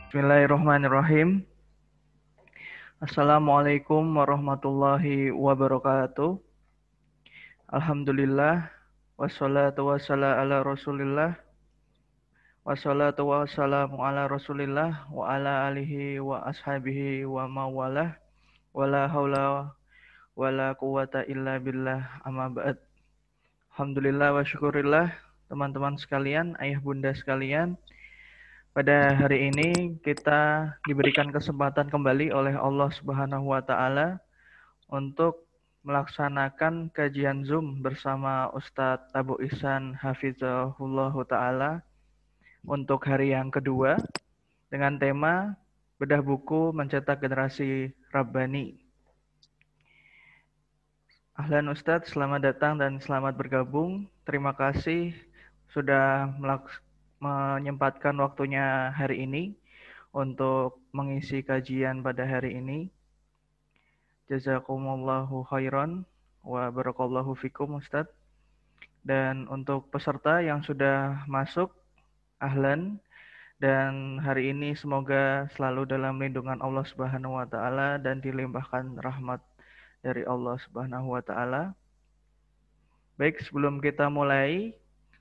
Bismillahirrahmanirrahim. Assalamualaikum warahmatullahi wabarakatuh. Alhamdulillah. Wassalatu wassalamu ala rasulillah. Wassalatu wassalamu ala rasulillah. Wa ala alihi wa ashabihi wa mawalah. Wala hawla wala quwata illa billah amma ba'd. Alhamdulillah wa syukurillah. Teman-teman sekalian, ayah bunda sekalian, pada hari ini kita diberikan kesempatan kembali oleh Allah Subhanahu wa taala untuk melaksanakan kajian Zoom bersama Ustadz Abu Ihsan Hafizahullah Ta'ala untuk hari yang kedua dengan tema Bedah Buku Mencetak Generasi Rabbani. Ahlan Ustadz, selamat datang dan selamat bergabung. Terima kasih sudah menyempatkan waktunya hari ini untuk mengisi kajian pada hari ini. Jazakumullahu khairan wa barakallahu fikum Ustadz. Dan untuk peserta yang sudah masuk, ahlan. Dan hari ini semoga selalu dalam lindungan Allah Subhanahu wa taala dan dilimpahkan rahmat dari Allah Subhanahu wa taala. Baik, sebelum kita mulai,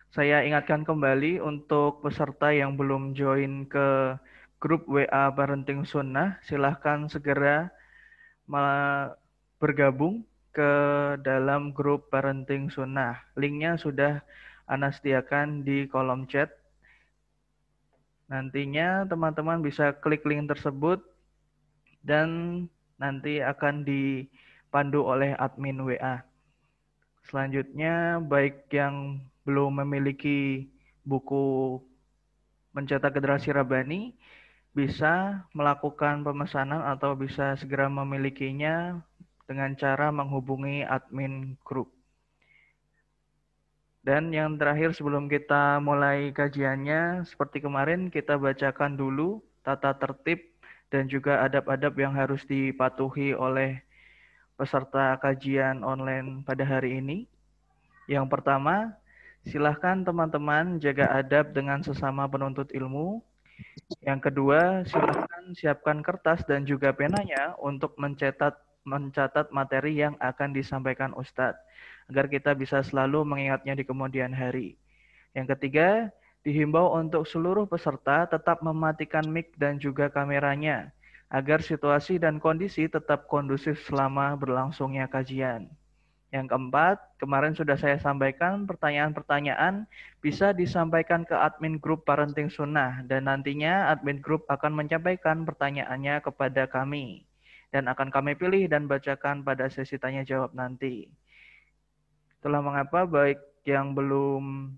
saya ingatkan kembali untuk peserta yang belum join ke grup WA Parenting Sunnah, silahkan segera bergabung ke dalam grup Parenting Sunnah. Linknya sudah Ana sediakan di kolom chat. Nantinya teman-teman bisa klik link tersebut dan nanti akan dipandu oleh admin WA. Selanjutnya, baik yang belum memiliki buku Mencetak Generasi Rabbani bisa melakukan pemesanan atau bisa segera memilikinya dengan cara menghubungi admin grup. Dan yang terakhir sebelum kita mulai kajiannya, seperti kemarin kita bacakan dulu tata tertib dan juga adab-adab yang harus dipatuhi oleh peserta kajian online pada hari ini. Yang pertama, silahkan teman-teman jaga adab dengan sesama penuntut ilmu. Yang kedua, silahkan siapkan kertas dan juga penanya untuk mencatat materi yang akan disampaikan Ustadz, agar kita bisa selalu mengingatnya di kemudian hari. Yang ketiga, dihimbau untuk seluruh peserta tetap mematikan mic dan juga kameranya, agar situasi dan kondisi tetap kondusif selama berlangsungnya kajian. Yang keempat, kemarin sudah saya sampaikan pertanyaan-pertanyaan bisa disampaikan ke admin grup Parenting Sunnah dan nantinya admin grup akan menyampaikan pertanyaannya kepada kami dan akan kami pilih dan bacakan pada sesi tanya jawab nanti. Itulah mengapa baik yang belum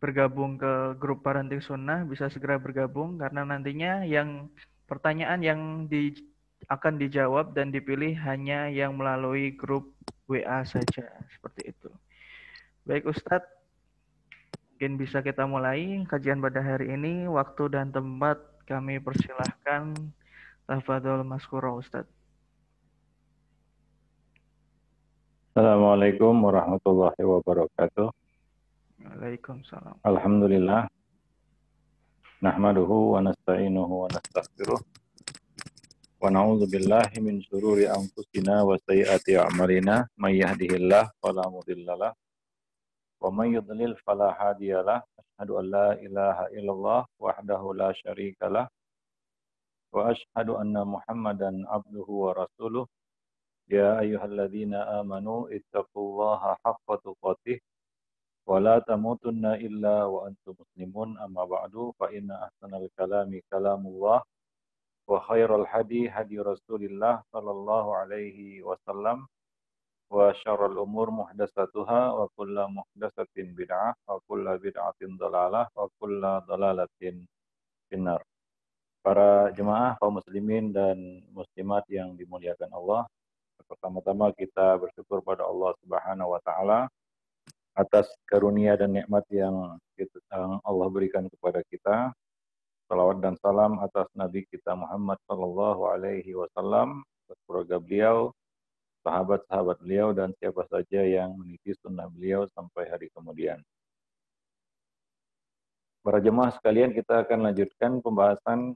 bergabung ke grup Parenting Sunnah bisa segera bergabung karena nantinya yang pertanyaan yang akan dijawab dan dipilih hanya yang melalui grup WA saja, seperti itu. Baik Ustadz, mungkin bisa kita mulai kajian pada hari ini. Waktu dan tempat kami persilahkan. Tafadhol maskura Ustadz. Assalamualaikum warahmatullahi wabarakatuh. Waalaikumsalam. Alhamdulillah. Nahmaduhu wa nasta'inuhu wa nastaghfiruh. Wa na'udzu billahi min syururi anfusina wa sayyiati a'malina. May yahdihillahu fala mudhillalah wa may yudlil fala hadiyalah. Asyhadu an la ilaha illallah wahdahu la syarikalah wa asyhadu anna Muhammadan abduhu wa rasuluh. Ya ayyuhalladzina amanu ittaqullaha haqqa tuqatih wa la tamutunna illa wa antum muslimun amma ba'du fa inna ahsanal kalami kalamullah wa khairal hadi hadi Rasulillah sallallahu alaihi wasallam wa syarrul umur muhdatsatuha wa kullu muhdatsatin bid'ah wa kullu bid'atin dhalalah wa kullu dhalalatin finnar. Para jemaah kaum muslimin dan muslimat yang dimuliakan Allah, pertama-tama kita bersyukur pada Allah Subhanahu wa taala atas karunia dan nikmat yang Allah berikan kepada kita. Salawat dan salam atas Nabi kita Muhammad sallallahu alaihi wasallam, keluarga beliau, sahabat-sahabat beliau dan siapa saja yang meniti sunnah beliau sampai hari kemudian. Para jemaah sekalian, kita akan lanjutkan pembahasan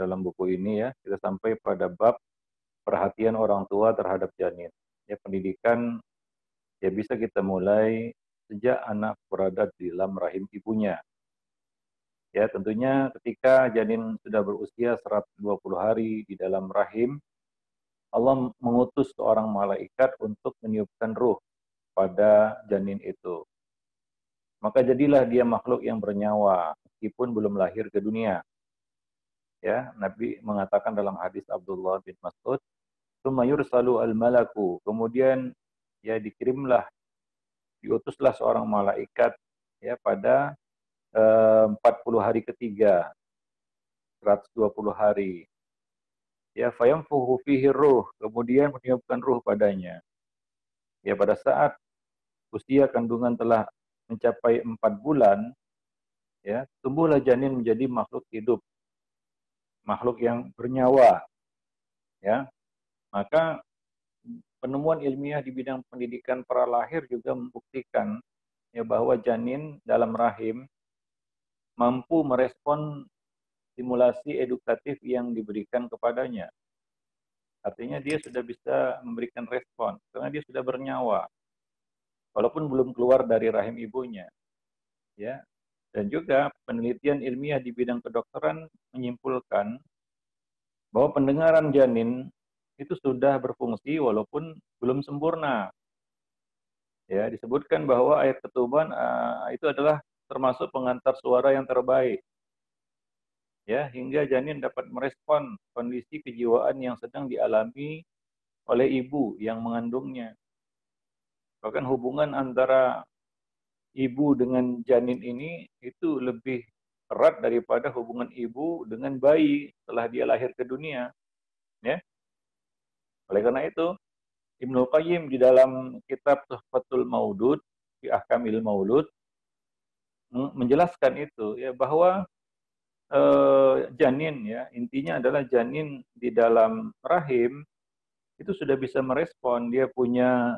dalam buku ini ya. Kita sampai pada bab perhatian orang tua terhadap janin. Ya, pendidikan ya bisa kita mulai sejak anak berada di dalam rahim ibunya. Ya, tentunya ketika janin sudah berusia 120 hari di dalam rahim, Allah mengutus seorang malaikat untuk meniupkan ruh pada janin itu. Maka jadilah dia makhluk yang bernyawa meskipun belum lahir ke dunia. Ya, Nabi mengatakan dalam hadis Abdullah bin Mas'ud, "Tsumma yursalu al-malaku." Kemudian ya diutuslah seorang malaikat ya pada 40 hari ketiga, 120 hari. Ya, fayamfuhu fihi ruh, kemudian meniupkan ruh padanya. Ya, pada saat usia kandungan telah mencapai 4 bulan, ya, tumbuhlah janin menjadi makhluk hidup, makhluk yang bernyawa, ya. Maka penemuan ilmiah di bidang pendidikan pralahir juga membuktikan ya bahwa janin dalam rahim mampu merespon stimulasi edukatif yang diberikan kepadanya. Artinya dia sudah bisa memberikan respon karena dia sudah bernyawa walaupun belum keluar dari rahim ibunya, ya. Dan juga penelitian ilmiah di bidang kedokteran menyimpulkan bahwa pendengaran janin itu sudah berfungsi walaupun belum sempurna. Ya, disebutkan bahwa air ketuban itu adalah termasuk pengantar suara yang terbaik. Ya, hingga janin dapat merespon kondisi kejiwaan yang sedang dialami oleh ibu yang mengandungnya. Bahkan hubungan antara ibu dengan janin ini itu lebih erat daripada hubungan ibu dengan bayi setelah dia lahir ke dunia. Ya, oleh karena itu Ibnu Qayyim di dalam kitab Tuhfatul Maudud di Ahkamil Maulud menjelaskan itu ya bahwa janin ya intinya adalah janin di dalam rahim itu sudah bisa merespon, dia punya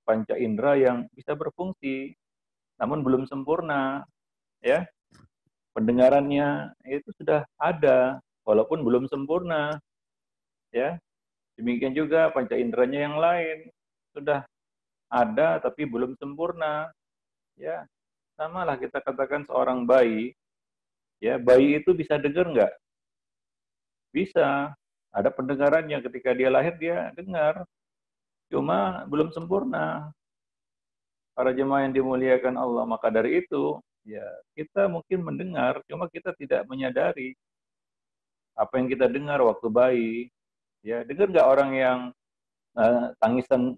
panca indera yang bisa berfungsi namun belum sempurna, ya. Pendengarannya itu sudah ada walaupun belum sempurna, ya. Demikian juga panca inderanya yang lain sudah ada tapi belum sempurna, ya. Samalah kita katakan seorang bayi, ya, bayi itu bisa dengar nggak? Bisa. Ada pendengarannya, ketika dia lahir dia dengar, cuma belum sempurna. Para jemaah yang dimuliakan Allah, maka dari itu ya kita mungkin mendengar, cuma kita tidak menyadari apa yang kita dengar waktu bayi. Ya, dengar nggak orang yang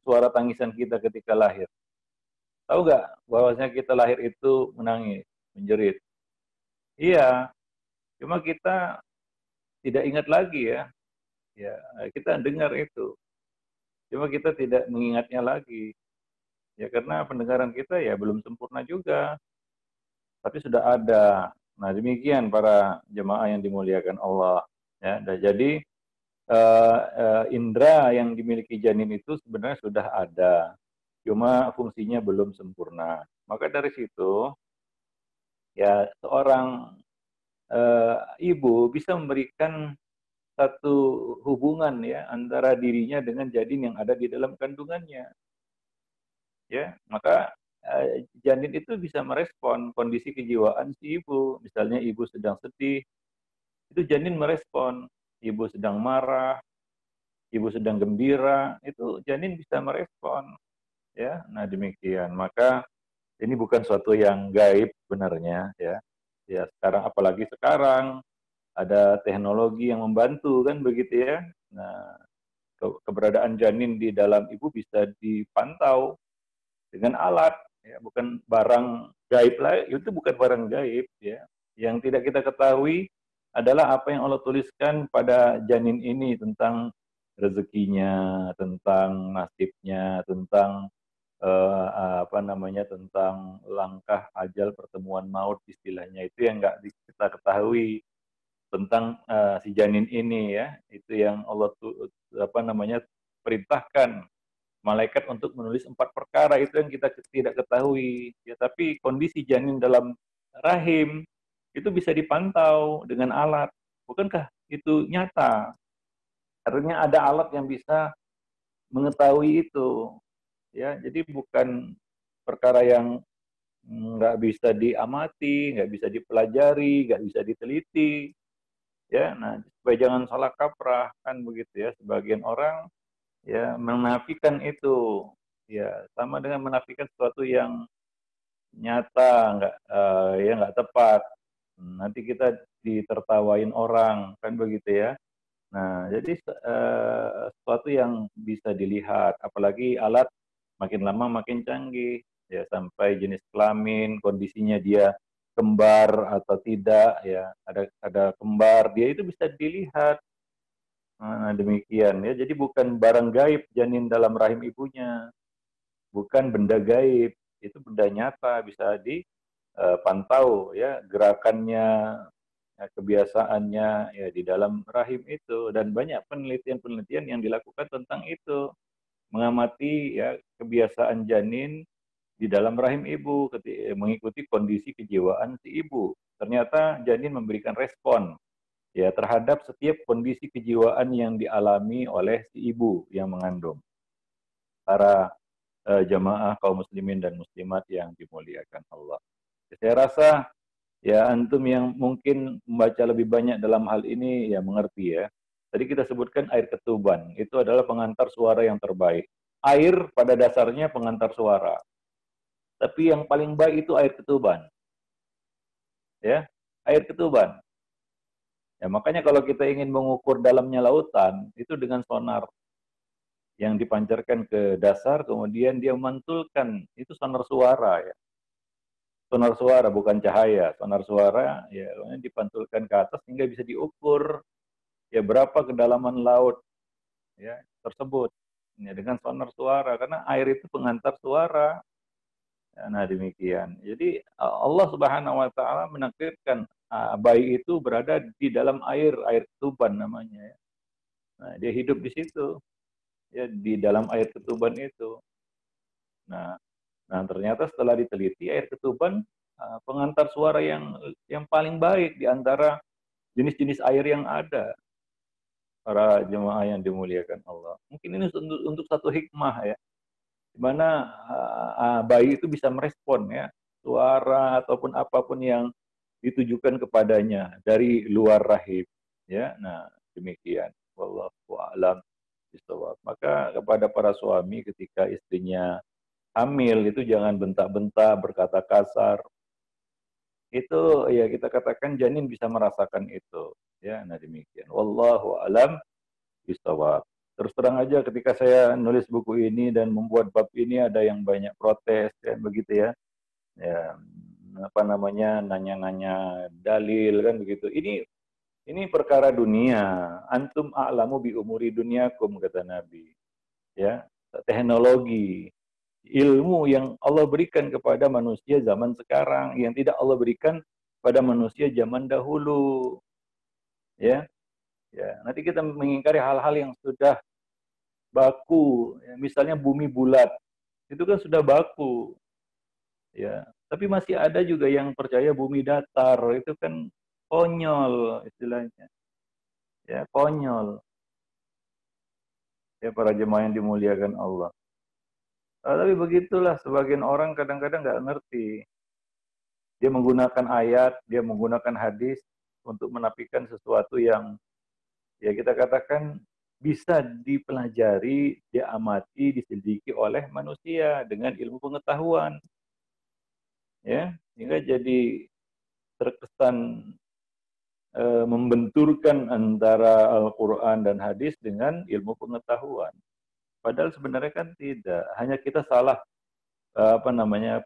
suara tangisan kita ketika lahir? Tahu nggak bahwasanya kita lahir itu menangis, menjerit? Iya, cuma kita tidak ingat lagi ya. Ya, kita dengar itu. Cuma kita tidak mengingatnya lagi. Ya karena pendengaran kita ya belum sempurna juga. Tapi sudah ada. Nah, demikian para jemaah yang dimuliakan Allah. Ya, jadi indera yang dimiliki janin itu sebenarnya sudah ada, cuma fungsinya belum sempurna. Maka dari situ, ya seorang ibu bisa memberikan satu hubungan ya antara dirinya dengan janin yang ada di dalam kandungannya. Ya, maka janin itu bisa merespon kondisi kejiwaan si ibu. Misalnya ibu sedang sedih, itu janin merespon. Ibu sedang marah, ibu sedang gembira, itu janin bisa merespon. Ya, nah demikian. Maka ini bukan suatu yang gaib sebenarnya, ya. Ya sekarang, apalagi sekarang ada teknologi yang membantu kan begitu ya. Nah, keberadaan janin di dalam ibu bisa dipantau dengan alat, ya, bukan barang gaib lah, itu bukan barang gaib, ya. Yang tidak kita ketahui adalah apa yang Allah tuliskan pada janin ini tentang rezekinya, tentang nasibnya, tentang tentang langkah ajal pertemuan maut istilahnya, itu yang nggak kita ketahui tentang si janin ini, ya. Itu yang Allah perintahkan malaikat untuk menulis 4 perkara itu yang kita tidak ketahui, ya. Tapi kondisi janin dalam rahim itu bisa dipantau dengan alat. Bukankah itu nyata? Artinya ada alat yang bisa mengetahui itu. Ya, jadi bukan perkara yang nggak bisa diamati, nggak bisa dipelajari, nggak bisa diteliti. Ya, nah supaya jangan salah kaprah kan begitu ya. Sebagian orang ya menafikan itu, ya sama dengan menafikan sesuatu yang nyata, ya nggak tepat. Nanti kita ditertawain orang kan begitu ya. Nah, jadi sesuatu yang bisa dilihat, apalagi alat makin lama makin canggih, ya sampai jenis kelamin, kondisinya dia kembar atau tidak, ya ada kembar, dia itu bisa dilihat. Nah, demikian ya. Jadi bukan barang gaib janin dalam rahim ibunya, bukan benda gaib, itu benda nyata bisa dipantau ya gerakannya, ya, kebiasaannya ya di dalam rahim itu, dan banyak penelitian-penelitian yang dilakukan tentang itu, mengamati ya kebiasaan janin di dalam rahim ibu mengikuti kondisi kejiwaan si ibu. Ternyata janin memberikan respon ya terhadap setiap kondisi kejiwaan yang dialami oleh si ibu yang mengandung. Para jamaah kaum muslimin dan muslimat yang dimuliakan Allah. Saya rasa ya antum yang mungkin membaca lebih banyak dalam hal ini ya mengerti ya. Tadi kita sebutkan air ketuban, itu adalah pengantar suara yang terbaik. Air pada dasarnya pengantar suara. Tapi yang paling baik itu air ketuban. Ya, air ketuban. Ya, makanya kalau kita ingin mengukur dalamnya lautan, itu dengan sonar yang dipancarkan ke dasar, kemudian dia memantulkan, itu sonar suara ya. Sonar suara bukan cahaya, sonar suara ya dipantulkan ke atas sehingga bisa diukur ya berapa kedalaman laut ya tersebut ya, dengan sonar suara, karena air itu pengantar suara. Ya, nah demikian. Jadi Allah Subhanahu wa taala menakdirkan bayi itu berada di dalam air ketuban namanya ya. Nah, dia hidup di situ ya di dalam air ketuban itu. Nah, ternyata setelah diteliti air ketuban pengantar suara yang paling baik di antara jenis-jenis air yang ada. Para jemaah yang dimuliakan Allah. Mungkin ini untuk satu hikmah ya, di mana bayi itu bisa merespon ya suara ataupun apapun yang ditujukan kepadanya dari luar rahim ya. Nah, demikian. Wallahu a'lam bishawab. Maka kepada para suami ketika istrinya hamil itu jangan bentak-bentak, berkata kasar. Itu ya kita katakan janin bisa merasakan itu ya. Nah, demikian. Wallahu a'lam bishawab. Terus terang aja ketika saya nulis buku ini dan membuat bab ini ada yang banyak protes ya begitu ya. Ya apa namanya nanya-nanya dalil kan begitu. Ini perkara dunia. Antum a'lamu bi umuri dunyakum kata Nabi. Ya, teknologi, ilmu yang Allah berikan kepada manusia zaman sekarang yang tidak Allah berikan pada manusia zaman dahulu. Ya. Ya, nanti kita mengingkari hal-hal yang sudah baku, ya, misalnya bumi bulat, itu kan sudah baku, ya. Tapi masih ada juga yang percaya bumi datar, itu kan konyol istilahnya, ya konyol. Ya para jemaah yang dimuliakan Allah. Tapi begitulah sebagian orang kadang-kadang nggak ngerti. Dia menggunakan ayat, dia menggunakan hadis untuk menafikan sesuatu yang ya kita katakan bisa dipelajari, diamati, diselidiki oleh manusia dengan ilmu pengetahuan. Ya, sehingga jadi terkesan membenturkan antara Al-Quran dan hadis dengan ilmu pengetahuan. Padahal sebenarnya kan tidak, hanya kita salah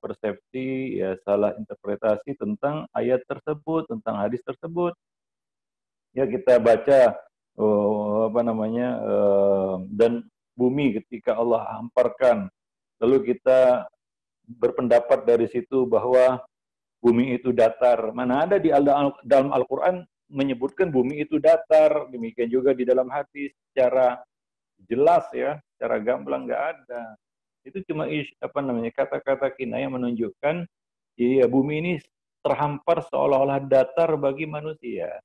persepsi, ya salah interpretasi tentang ayat tersebut, tentang hadis tersebut. Ya kita baca dan bumi ketika Allah hamparkan, lalu kita berpendapat dari situ bahwa bumi itu datar. Mana ada di dalam Al-Quran menyebutkan bumi itu datar, demikian juga di dalam hadis secara jelas ya, secara gamblang nggak ada. Itu cuma kata-kata kinayah yang menunjukkan ya bumi ini terhampar seolah-olah datar bagi manusia.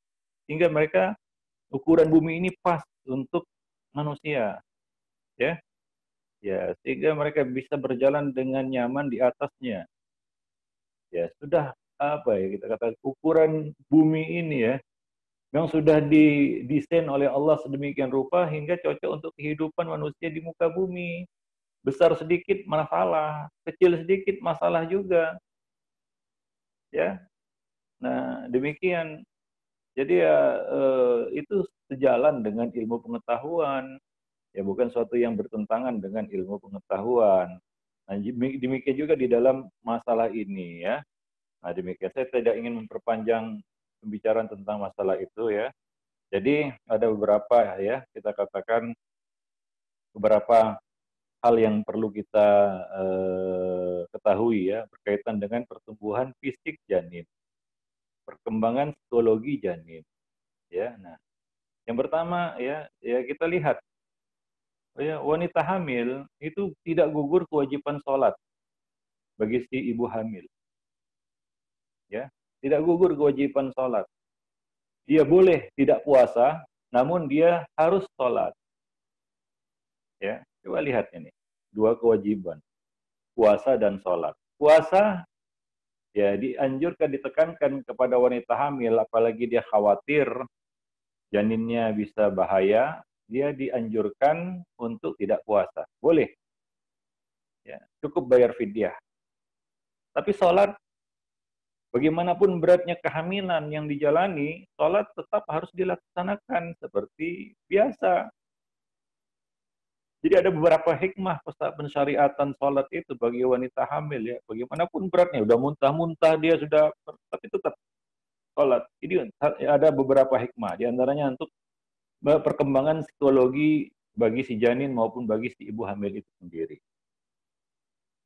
Sehingga mereka ukuran bumi ini pas untuk manusia, ya. Ya, sehingga mereka bisa berjalan dengan nyaman di atasnya. Ya, sudah apa ya kita katakan ukuran bumi ini ya, memang sudah didesain oleh Allah sedemikian rupa hingga cocok untuk kehidupan manusia di muka bumi. Besar sedikit masalah, kecil sedikit masalah juga, ya. Nah, demikian. Jadi ya itu sejalan dengan ilmu pengetahuan, ya bukan suatu yang bertentangan dengan ilmu pengetahuan. Nah, demikian juga di dalam masalah ini ya. Nah, demikian saya tidak ingin memperpanjang pembicaraan tentang masalah itu ya. Jadi ada beberapa ya, kita katakan beberapa hal yang perlu kita ketahui ya berkaitan dengan pertumbuhan fisik janin, perkembangan psikologi janin ya. Nah, yang pertama ya kita lihat ya wanita hamil itu tidak gugur kewajiban sholat bagi si ibu hamil ya, tidak gugur kewajiban sholat. Dia boleh tidak puasa, namun dia harus sholat ya. Coba lihat ini dua kewajiban, puasa dan sholat. Puasa ya dianjurkan, ditekankan kepada wanita hamil, apalagi dia khawatir janinnya bisa bahaya, dia dianjurkan untuk tidak puasa. Boleh, ya, cukup bayar fidyah. Tapi sholat, bagaimanapun beratnya kehamilan yang dijalani, sholat tetap harus dilaksanakan seperti biasa. Jadi ada beberapa hikmah pensyariatan sholat itu bagi wanita hamil ya. Bagaimanapun beratnya, udah muntah-muntah dia sudah, tapi tetap sholat. Ini ada beberapa hikmah, diantaranya untuk perkembangan psikologi bagi si janin maupun bagi si ibu hamil itu sendiri.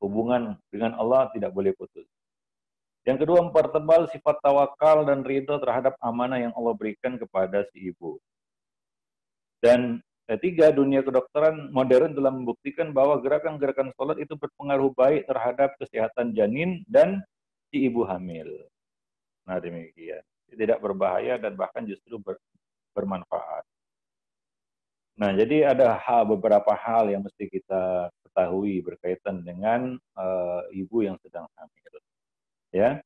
Hubungan dengan Allah tidak boleh putus. Yang kedua, mempertebal sifat tawakal dan ridho terhadap amanah yang Allah berikan kepada si ibu. Dan ketiga, dunia kedokteran modern telah membuktikan bahwa gerakan-gerakan sholat itu berpengaruh baik terhadap kesehatan janin dan si ibu hamil. Nah, demikian. Tidak berbahaya dan bahkan justru bermanfaat. Nah, jadi ada beberapa hal yang mesti kita ketahui berkaitan dengan ibu yang sedang hamil, ya.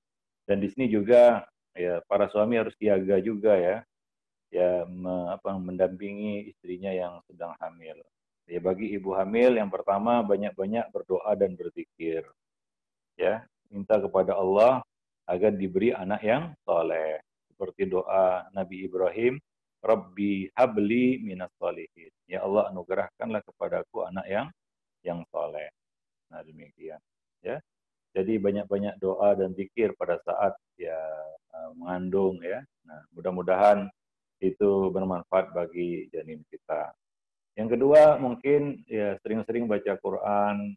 Dan di sini juga ya para suami harus siaga juga ya, mendampingi istrinya yang sedang hamil. Ya, bagi ibu hamil yang pertama banyak-banyak berdoa dan berzikir, ya, minta kepada Allah agar diberi anak yang soleh, seperti doa Nabi Ibrahim, Rabbi habli minas solihin. Ya Allah, anugerahkanlah kepadaku anak yang soleh. Nah, demikian. Ya. Jadi banyak-banyak doa dan zikir pada saat ya mengandung ya. Nah, mudah-mudahan itu bermanfaat bagi janin kita. Yang kedua, mungkin ya sering-sering baca Quran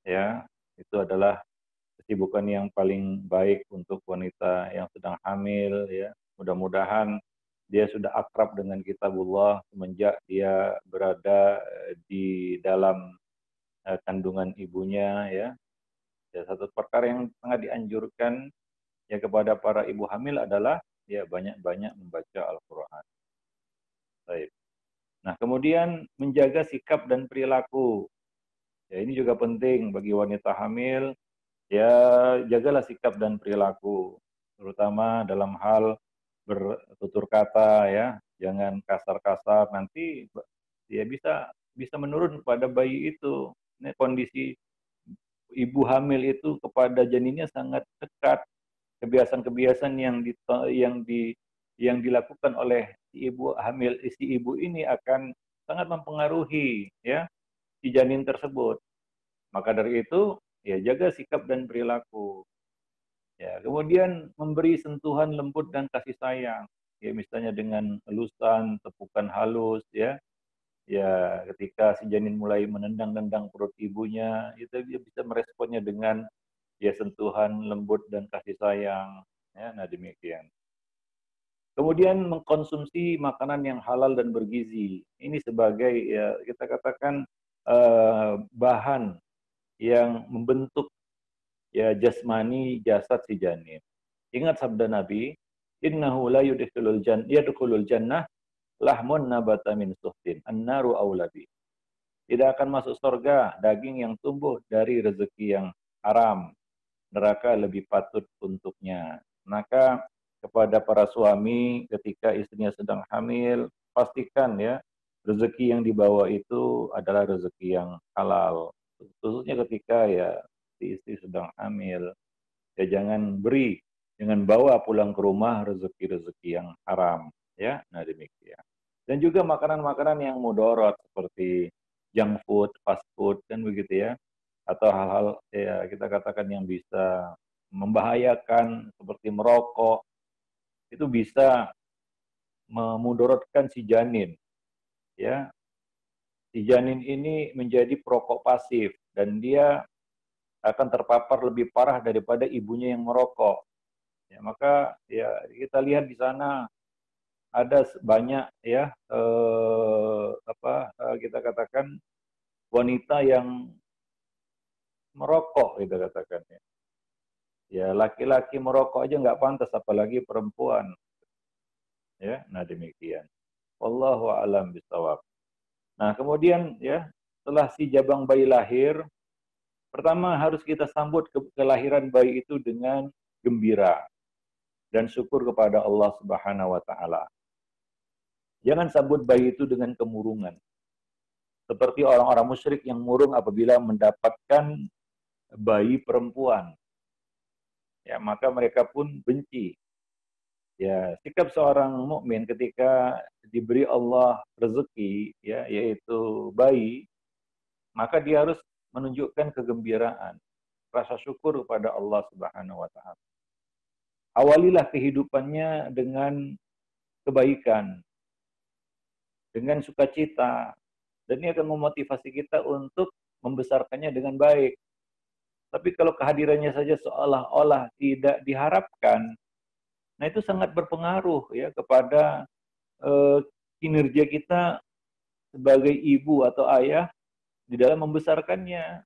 ya. Itu adalah kesibukan yang paling baik untuk wanita yang sedang hamil ya. Mudah-mudahan dia sudah akrab dengan kitabullah semenjak dia berada di dalam kandungan ibunya ya. Ya, satu perkara yang sangat dianjurkan ya kepada para ibu hamil adalah ya banyak-banyak membaca Al-Qur'an. Baik. Nah, kemudian menjaga sikap dan perilaku. Ya, ini juga penting bagi wanita hamil. Ya, jagalah sikap dan perilaku, terutama dalam hal bertutur kata ya. Jangan kasar-kasar, nanti ya bisa menurun pada bayi itu. Ini kondisi ibu hamil itu kepada janinnya sangat dekat. Kebiasaan-kebiasaan yang dilakukan oleh si ibu hamil, si ibu ini akan sangat mempengaruhi ya si janin tersebut. Maka dari itu ya jaga sikap dan perilaku. Ya, kemudian memberi sentuhan lembut dan kasih sayang. Ya, misalnya dengan elusan, tepukan halus ya. Ya, ketika si janin mulai menendang-nendang perut ibunya, itu dia bisa meresponnya dengan ya sentuhan lembut dan kasih sayang. Ya, nah demikian. Kemudian mengkonsumsi makanan yang halal dan bergizi. Ini sebagai ya kita katakan bahan yang membentuk ya jasmani jasad si janin. Ingat sabda Nabi, innahu la yadkhulul jannah lahmun nabata min suhtin, an-naru aulabi. Tidak akan masuk surga daging yang tumbuh dari rezeki yang haram. Neraka lebih patut untuknya. Maka kepada para suami ketika istrinya sedang hamil, pastikan ya rezeki yang dibawa itu adalah rezeki yang halal. Khususnya ketika ya si istri sedang hamil, ya jangan bawa pulang ke rumah rezeki-rezeki yang haram, ya. Nah demikian. Dan juga makanan-makanan yang mudorot seperti junk food, fast food, kan begitu ya, atau hal-hal ya kita katakan yang bisa membahayakan seperti merokok, itu bisa memudorotkan si janin, ya. Si janin ini menjadi perokok pasif dan dia akan terpapar lebih parah daripada ibunya yang merokok. Ya, maka ya kita lihat di sana ada banyak ya kita katakan wanita yang merokok kita katakan ya. Ya laki-laki merokok aja nggak pantas apalagi perempuan. Ya, nah demikian. Wallahu a'lam bishawab. Nah, kemudian ya setelah si jabang bayi lahir, pertama harus kita sambut kelahiran bayi itu dengan gembira dan syukur kepada Allah Subhanahu wa taala. Jangan sambut bayi itu dengan kemurungan. Seperti orang-orang musyrik yang murung apabila mendapatkan bayi perempuan. Ya, maka mereka pun benci. Ya, sikap seorang mukmin ketika diberi Allah rezeki ya, yaitu bayi, maka dia harus menunjukkan kegembiraan, rasa syukur kepada Allah Subhanahu wa taala. Awalilah kehidupannya dengan kebaikan, dengan sukacita, dan ini akan memotivasi kita untuk membesarkannya dengan baik. Tapi kalau kehadirannya saja seolah-olah tidak diharapkan, nah itu sangat berpengaruh ya kepada kinerja kita sebagai ibu atau ayah di dalam membesarkannya.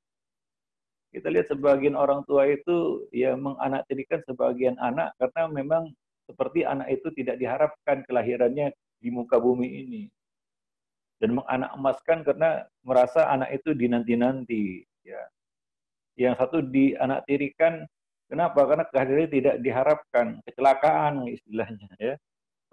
Kita lihat sebagian orang tua itu ya menganaktirikan sebagian anak karena memang seperti anak itu tidak diharapkan kelahirannya di muka bumi ini. Dan menganak emaskan karena merasa anak itu dinanti-nanti. Ya. Yang satu dianaktirikan, kenapa? Karena kehadirannya tidak diharapkan, kecelakaan istilahnya. Ya.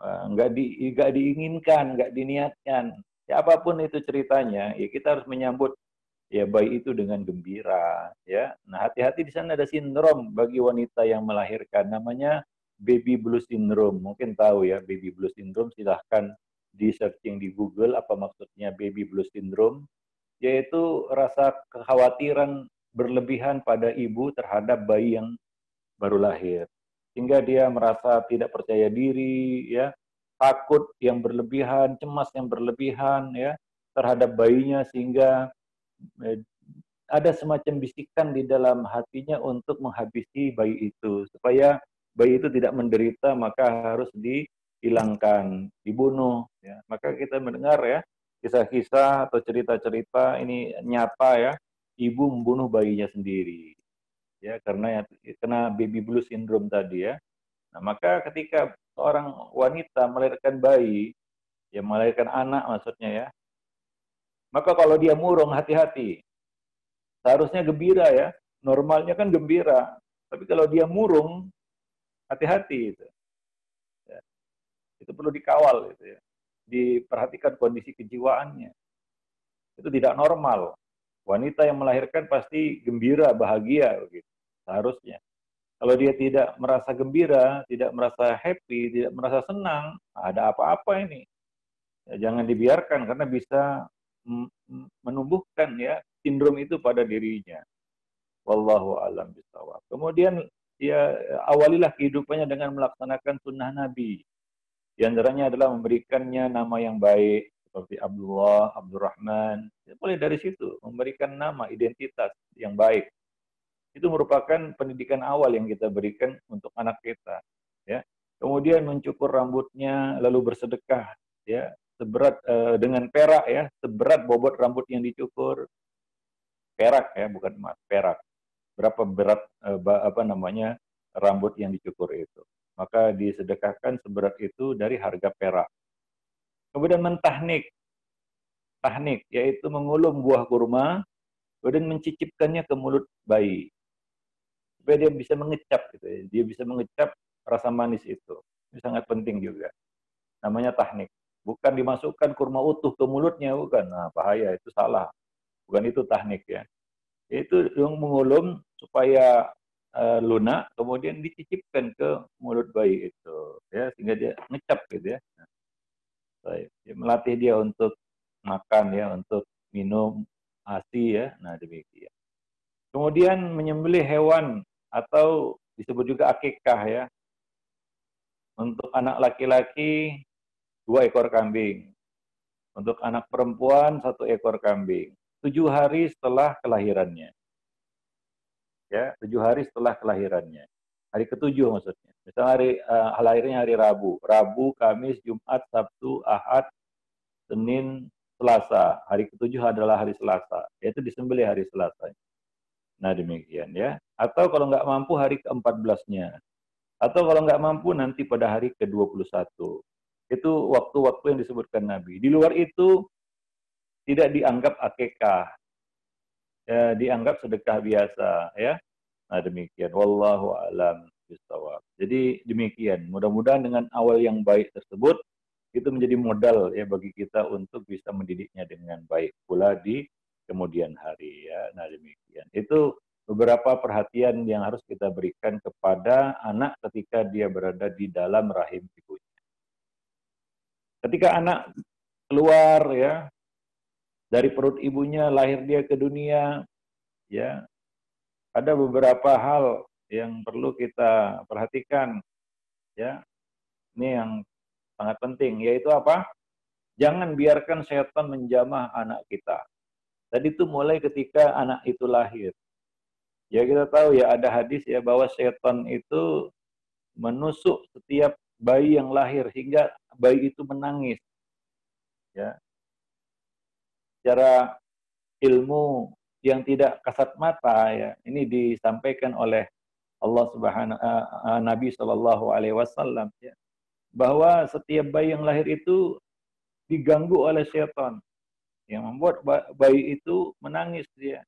Nggak diinginkan, nggak diniatkan. Ya apapun itu ceritanya, ya kita harus menyambut ya bayi itu dengan gembira. Ya, nah hati-hati di sana ada sindrom bagi wanita yang melahirkan, namanya baby blues syndrome. Mungkin tahu ya baby blues syndrome. Silahkan di searching di Google apa maksudnya baby blues syndrome, yaitu rasa kekhawatiran berlebihan pada ibu terhadap bayi yang baru lahir, sehingga dia merasa tidak percaya diri, ya, takut yang berlebihan, cemas yang berlebihan, ya, terhadap bayinya, sehingga ada semacam bisikan di dalam hatinya untuk menghabisi bayi itu, supaya bayi itu tidak menderita, maka harus dihilangkan, dibunuh. Ya. Maka kita mendengar ya kisah-kisah atau cerita-cerita ini nyata ya, ibu membunuh bayinya sendiri. Ya, karena kena baby blues syndrome tadi ya. Nah, maka ketika seorang wanita melahirkan bayi, ya melahirkan anak maksudnya ya, maka kalau dia murung hati-hati. Seharusnya gembira ya, normalnya kan gembira. Tapi kalau dia murung, hati-hati itu. Ya, itu perlu dikawal gitu ya. Diperhatikan kondisi kejiwaannya. Itu tidak normal. Wanita yang melahirkan pasti gembira, bahagia begitu. Seharusnya. Kalau dia tidak merasa gembira, tidak merasa happy, tidak merasa senang, ada apa-apa ini. Ya, jangan dibiarkan karena bisa menumbuhkan ya sindrom itu pada dirinya. Wallahu a'lam bishawab. Kemudian ya awalilah kehidupannya dengan melaksanakan sunnah Nabi. Di antaranya adalah memberikannya nama yang baik seperti Abdullah, Abdurrahman. Ya, mulai dari situ memberikan nama identitas yang baik. Itu merupakan pendidikan awal yang kita berikan untuk anak kita. Ya. Kemudian mencukur rambutnya, lalu bersedekah, ya seberat dengan perak ya, seberat bobot rambut yang dicukur. Perak ya, bukan emas, perak. Berapa berat rambut yang dicukur itu. Maka disedekahkan seberat itu dari harga perak. Kemudian mentahnik. Tahnik, yaitu mengulum buah kurma, kemudian mencicipkannya ke mulut bayi. Supaya dia bisa mengecap gitu ya. Dia bisa mengecap rasa manis itu. Ini sangat penting juga. Namanya tahnik. Bukan dimasukkan kurma utuh ke mulutnya, bukan. Nah, bahaya, itu salah. Bukan itu tahnik ya. Itu yang mengulum supaya lunak, kemudian dicicipkan ke mulut bayi itu. Ya, sehingga dia ngecap gitu ya. Baik. Ya, melatih dia untuk makan ya, untuk minum ASI ya. Nah, demikian. Kemudian menyembelih hewan atau disebut juga akikah ya. Untuk anak laki-laki 2 ekor kambing. Untuk anak perempuan 1 ekor kambing. 7 hari setelah kelahirannya. Ya, 7 hari setelah kelahirannya. Hari ke-7 maksudnya. Misalnya lahirnya hari Rabu. Rabu, Kamis, Jumat, Sabtu, Ahad, Senin, Selasa. Hari ke-7 adalah hari Selasa. Yaitu disembelih hari Selasa. Nah, demikian ya. Atau kalau nggak mampu hari ke-14-nya. Atau kalau nggak mampu nanti pada hari ke-21. Itu waktu-waktu yang disebutkan Nabi. Di luar itu tidak dianggap akikah. Ya, dianggap sedekah biasa ya. Nah, demikian. Wallahu a'lam bishawab. Jadi demikian. Mudah-mudahan dengan awal yang baik tersebut itu menjadi modal ya bagi kita untuk bisa mendidiknya dengan baik pula di kemudian hari ya. Nah, demikian. Itu beberapa perhatian yang harus kita berikan kepada anak ketika dia berada di dalam rahim ibunya. Ketika anak keluar ya dari perut ibunya, lahir dia ke dunia, ya ada beberapa hal yang perlu kita perhatikan, ya. Ini yang sangat penting, yaitu apa? Jangan biarkan setan menjamah anak kita. Tadi itu mulai ketika anak itu lahir. Ya kita tahu ya ada hadis ya bahwa setan itu menusuk setiap bayi yang lahir hingga bayi itu menangis. Ya, secara ilmu yang tidak kasat mata ya ini disampaikan oleh Allah Subhanahu Nabi Shallallahu Alaihi Wasallam ya bahwa setiap bayi yang lahir itu diganggu oleh setan yang membuat bayi itu menangis dia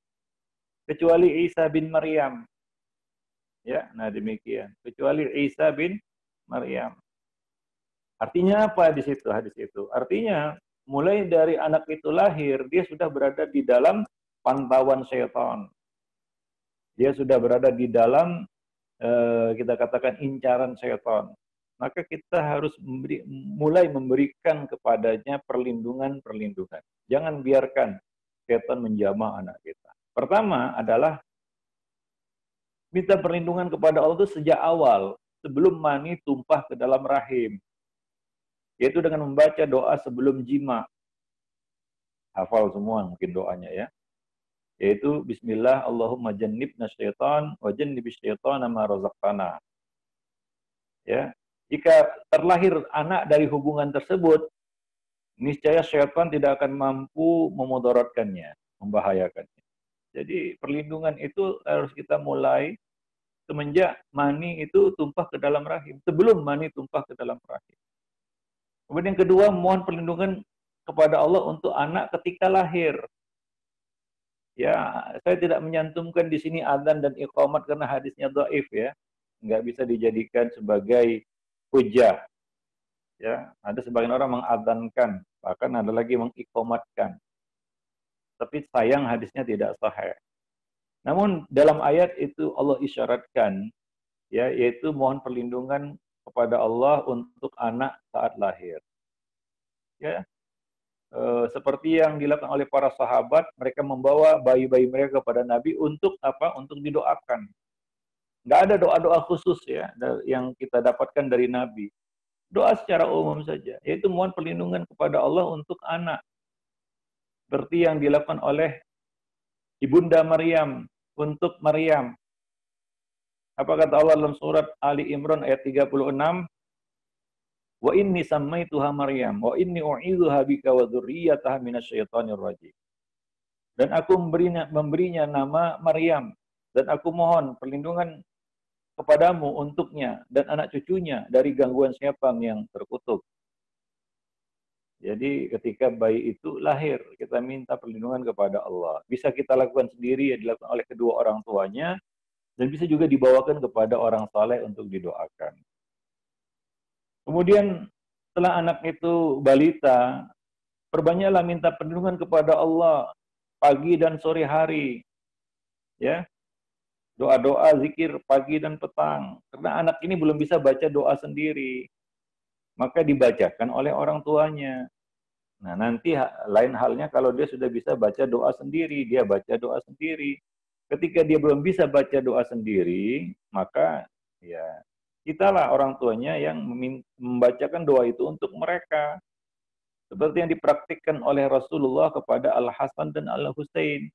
kecuali Isa bin Maryam ya. Nah, demikian, kecuali Isa bin Maryam. Artinya apa di situ hadis itu? Artinya mulai dari anak itu lahir dia sudah berada di dalam pantauan setan. Dia sudah berada di dalam kita katakan incaran setan. Maka kita harus mulai memberikan kepadanya perlindungan-perlindungan. Jangan biarkan setan menjamah anak kita. Pertama adalah minta perlindungan kepada Allah itu sejak awal, sebelum mani tumpah ke dalam rahim. Yaitu dengan membaca doa sebelum jima. Hafal semua mungkin doanya ya. Yaitu bismillah Allahumma jannibna syaitan wa jannibis syaitana ma razaqtana. Ya. Jika terlahir anak dari hubungan tersebut, niscaya syaitan tidak akan mampu memudaratkannya, membahayakannya. Jadi perlindungan itu harus kita mulai semenjak mani itu tumpah ke dalam rahim, sebelum mani tumpah ke dalam rahim. Kemudian yang kedua, mohon perlindungan kepada Allah untuk anak ketika lahir. Ya, saya tidak menyantumkan di sini adzan dan iqamat karena hadisnya dhaif ya. Nggak bisa dijadikan sebagai hujah. Ya, ada sebagian orang mengadzankan, bahkan ada lagi mengiqamatkan. Tapi sayang hadisnya tidak sahih. Namun dalam ayat itu Allah isyaratkan ya, yaitu mohon perlindungan kepada Allah untuk anak saat lahir. Ya, seperti yang dilakukan oleh para sahabat, mereka membawa bayi-bayi mereka kepada Nabi untuk apa? Untuk didoakan. Nggak ada doa-doa khusus ya yang kita dapatkan dari Nabi. Doa secara umum saja, yaitu mohon perlindungan kepada Allah untuk anak. Seperti yang dilakukan oleh Ibunda Maryam untuk Maryam. Apa kata Allah dalam surat Ali Imran ayat 36? Wa inni sammaituha Maryam wa inni u'idzuha bika wa dzurriyyataha minasyaitonir rajim. Dan aku memberinya nama Maryam dan aku mohon perlindungan kepadamu untuknya dan anak cucunya dari gangguan syaitan yang terkutuk. Jadi ketika bayi itu lahir, kita minta perlindungan kepada Allah. Bisa kita lakukan sendiri, ya dilakukan oleh kedua orang tuanya, dan bisa juga dibawakan kepada orang saleh untuk didoakan. Kemudian setelah anak itu balita, perbanyaklah minta perlindungan kepada Allah pagi dan sore hari. Ya, doa-doa zikir pagi dan petang. Karena anak ini belum bisa baca doa sendiri, maka dibacakan oleh orang tuanya. Nah, nanti lain halnya kalau dia sudah bisa baca doa sendiri, dia baca doa sendiri. Ketika dia belum bisa baca doa sendiri, maka ya kitalah orang tuanya yang membacakan doa itu untuk mereka. Seperti yang dipraktikkan oleh Rasulullah kepada Al-Hasan dan Al-Husain.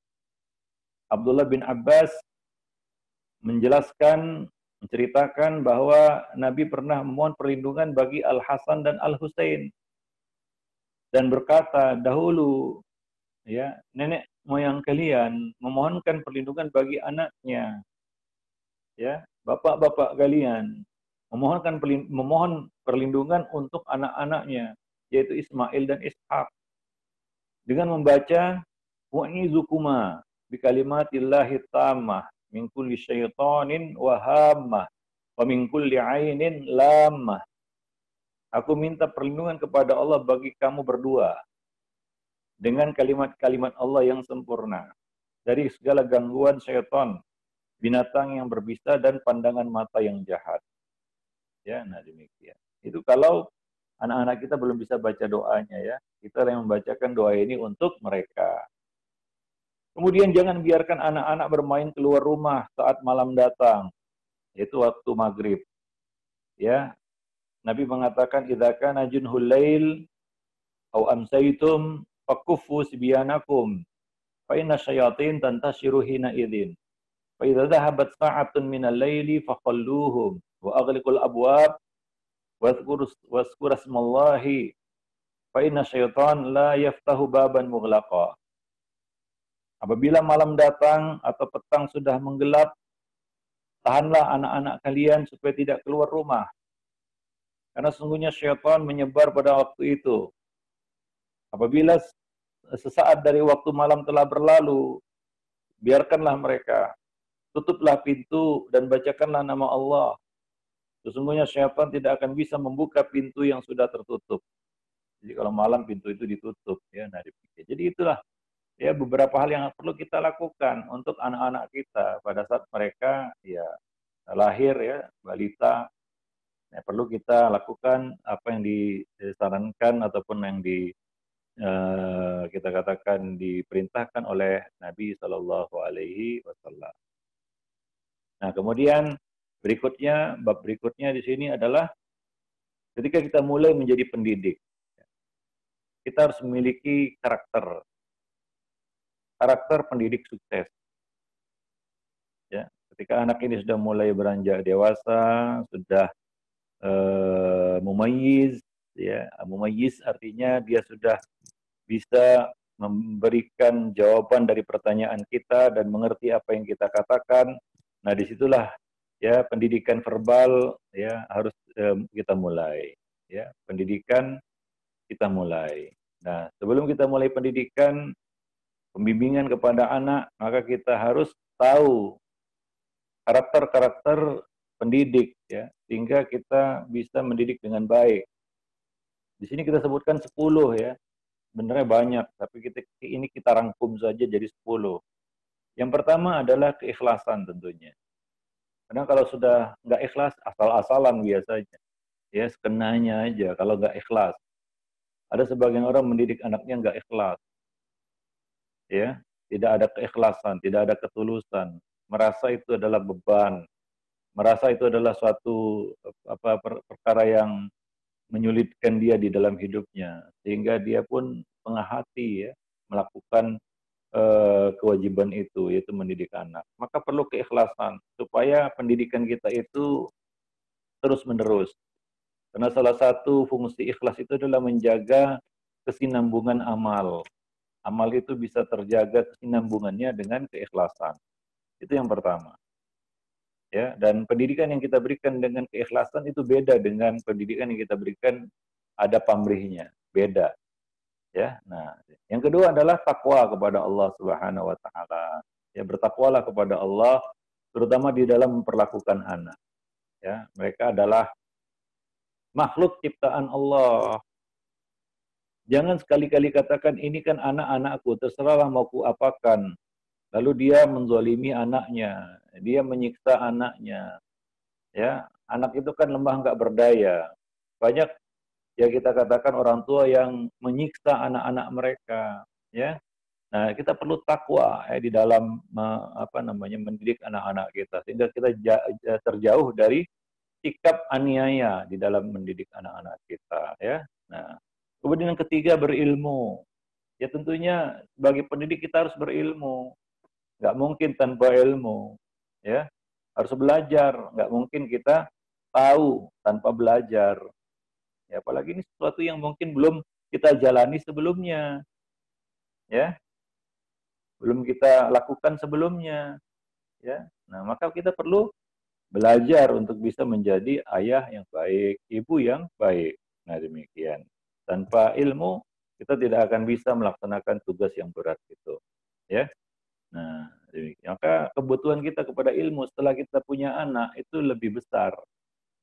Abdullah bin Abbas menjelaskan, menceritakan bahwa Nabi pernah memohon perlindungan bagi Al-Hasan dan Al-Husain. Dan berkata, dahulu ya nenek moyang kalian memohonkan perlindungan bagi anaknya. Ya, bapak-bapak kalian memohon perlindungan untuk anak-anaknya, yaitu Ismail dan Ishak, dengan membaca wa'izukuma bikalimatillahi tammah min kulli syaitanin wa hammah wa min kulli ainin lammah. Aku minta perlindungan kepada Allah bagi kamu berdua dengan kalimat-kalimat Allah yang sempurna dari segala gangguan syaitan, binatang yang berbisa, dan pandangan mata yang jahat. Ya, nah demikian. Itu kalau anak-anak kita belum bisa baca doanya ya, kita yang membacakan doa ini untuk mereka. Kemudian jangan biarkan anak-anak bermain keluar rumah saat malam datang, yaitu waktu maghrib. Ya, Nabi mengatakan, "Idza kana junhul lail aw amsaytum fakuffu sibyanakum fa inna syayatin tantashiru hina idzin. Fa idza dhahabat sa'atun minal laili fakhalluhum wa aghliqul abwab wazkur asmallahi fa inna syaitan la yaftahu baban mughlaqa." Apabila malam datang atau petang sudah menggelap, tahanlah anak-anak kalian supaya tidak keluar rumah. Karena sesungguhnya syaitan menyebar pada waktu itu. Apabila sesaat dari waktu malam telah berlalu, biarkanlah mereka. Tutuplah pintu dan bacakanlah nama Allah. Sesungguhnya syaitan tidak akan bisa membuka pintu yang sudah tertutup. Jadi kalau malam pintu itu ditutup. Ya, nah, jadi itulah ya beberapa hal yang perlu kita lakukan untuk anak-anak kita pada saat mereka ya lahir ya balita. Ya, perlu kita lakukan apa yang disarankan ataupun yang kita katakan diperintahkan oleh Nabi Shallallahu Alaihi Wasallam. Nah, kemudian bab berikutnya di sini adalah ketika kita mulai menjadi pendidik, kita harus memiliki karakter pendidik sukses. Ya, ketika anak ini sudah mulai beranjak dewasa, sudah mumayyiz, ya, mumayyiz artinya dia sudah bisa memberikan jawaban dari pertanyaan kita dan mengerti apa yang kita katakan. Nah, disitulah ya pendidikan verbal ya harus kita mulai. Ya, pendidikan kita mulai. Nah, sebelum kita mulai pendidikan, pembimbingan kepada anak, maka kita harus tahu karakter-karakter pendidik ya, sehingga kita bisa mendidik dengan baik. Di sini kita sebutkan 10 ya. Sebenarnya banyak, tapi ini kita rangkum saja jadi 10. Yang pertama adalah keikhlasan tentunya. Karena kalau sudah nggak ikhlas, asal-asalan biasanya. Ya, sekenanya aja kalau nggak ikhlas. Ada sebagian orang mendidik anaknya nggak ikhlas. Ya, tidak ada keikhlasan, tidak ada ketulusan. Merasa itu adalah beban. Merasa itu adalah suatu perkara yang menyulitkan dia di dalam hidupnya. Sehingga dia pun setengah hati ya, melakukan kewajiban itu, yaitu mendidik anak. Maka perlu keikhlasan supaya pendidikan kita itu terus-menerus. Karena salah satu fungsi ikhlas itu adalah menjaga kesinambungan amal. Amal itu bisa terjaga kesinambungannya dengan keikhlasan. Itu yang pertama. Ya, dan pendidikan yang kita berikan dengan keikhlasan itu beda dengan pendidikan yang kita berikan ada pamrihnya, beda. Ya, nah, yang kedua adalah takwa kepada Allah Subhanahu Wa Taala. Ya, bertakwalah kepada Allah, terutama di dalam memperlakukan anak. Ya, mereka adalah makhluk ciptaan Allah. Jangan sekali-kali katakan ini kan anak-anakku, terserahlah mau ku apakan. Lalu dia menzalimi anaknya, dia menyiksa anaknya. Ya, anak itu kan lemah nggak berdaya. Banyak ya kita katakan orang tua yang menyiksa anak-anak mereka. Ya, nah kita perlu takwa di dalam mendidik anak-anak kita sehingga kita terjauh dari sikap aniaya di dalam mendidik anak-anak kita. Ya, nah kemudian yang ketiga berilmu. Ya tentunya sebagai pendidik kita harus berilmu. Nggak mungkin tanpa ilmu. Ya, harus belajar. Nggak mungkin kita tahu tanpa belajar. Ya, apalagi ini sesuatu yang mungkin belum kita jalani sebelumnya. Ya, belum kita lakukan sebelumnya. Ya, nah maka kita perlu belajar untuk bisa menjadi ayah yang baik, ibu yang baik. Nah demikian. Tanpa ilmu kita tidak akan bisa melaksanakan tugas yang berat itu. Ya. Nah, maka kebutuhan kita kepada ilmu setelah kita punya anak itu lebih besar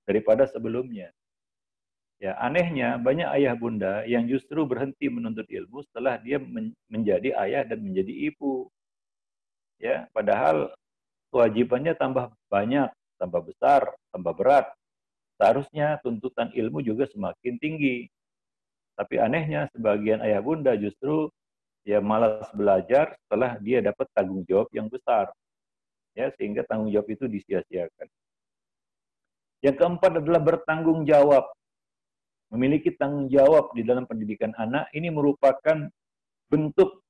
daripada sebelumnya. Ya, anehnya banyak ayah bunda yang justru berhenti menuntut ilmu setelah dia menjadi ayah dan menjadi ibu. Ya, padahal kewajibannya tambah banyak, tambah besar, tambah berat. Seharusnya tuntutan ilmu juga semakin tinggi. Tapi anehnya sebagian ayah bunda justru ya malas belajar setelah dia dapat tanggung jawab yang besar. Ya, sehingga tanggung jawab itu disia-siakan. Yang keempat adalah bertanggung jawab. Memiliki tanggung jawab di dalam pendidikan anak ini merupakan bentuk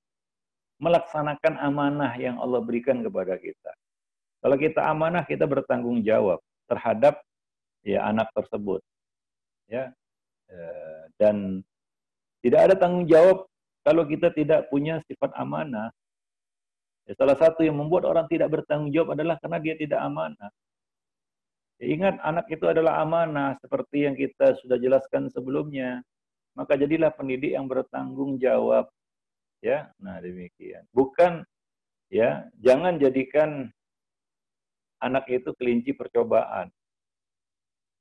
melaksanakan amanah yang Allah berikan kepada kita. Kalau kita amanah, kita bertanggung jawab terhadap ya anak tersebut. Ya, dan tidak ada tanggung jawab kalau kita tidak punya sifat amanah. Ya, salah satu yang membuat orang tidak bertanggung jawab adalah karena dia tidak amanah. Ya, ingat, anak itu adalah amanah seperti yang kita sudah jelaskan sebelumnya. Maka jadilah pendidik yang bertanggung jawab. Ya, nah demikian. Bukan ya, jangan jadikan anak itu kelinci percobaan.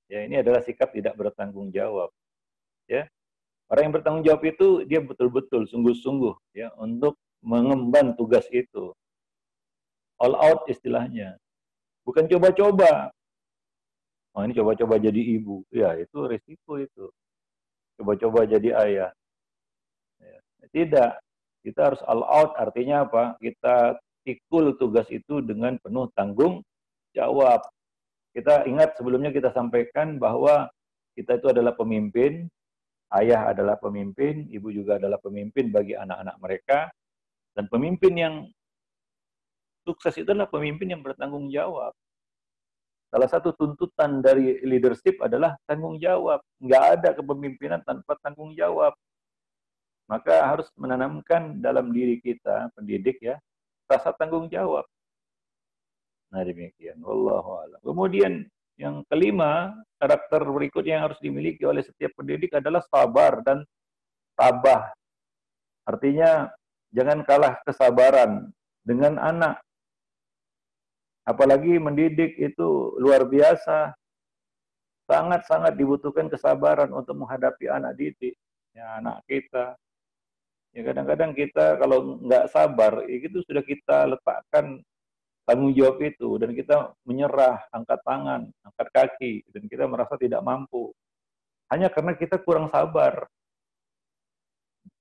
Ya, ini adalah sikap tidak bertanggung jawab. Ya, orang yang bertanggung jawab itu dia betul-betul sungguh-sungguh ya untuk mengemban tugas itu. All out istilahnya. Bukan coba-coba. Oh, ini coba-coba jadi ibu. Ya, itu risiko itu. Coba-coba jadi ayah. Ya. Tidak. Kita harus all out, artinya apa? Kita pikul tugas itu dengan penuh tanggung jawab. Kita ingat sebelumnya kita sampaikan bahwa kita itu adalah pemimpin, ayah adalah pemimpin, ibu juga adalah pemimpin bagi anak-anak mereka, dan pemimpin yang sukses itu adalah pemimpin yang bertanggung jawab. Salah satu tuntutan dari leadership adalah tanggung jawab. Nggak ada kepemimpinan tanpa tanggung jawab. Maka harus menanamkan dalam diri kita, pendidik ya, rasa tanggung jawab. Nah demikian. Wallahu a'lam. Kemudian yang kelima, karakter berikutnya yang harus dimiliki oleh setiap pendidik adalah sabar dan tabah. Artinya jangan kalah kesabaran dengan anak. Apalagi mendidik itu luar biasa. Sangat-sangat dibutuhkan kesabaran untuk menghadapi anak didik. Ya, anak kita. Ya kadang-kadang kita kalau nggak sabar, itu sudah kita letakkan tanggung jawab itu dan kita menyerah, angkat tangan, angkat kaki dan kita merasa tidak mampu. Hanya karena kita kurang sabar.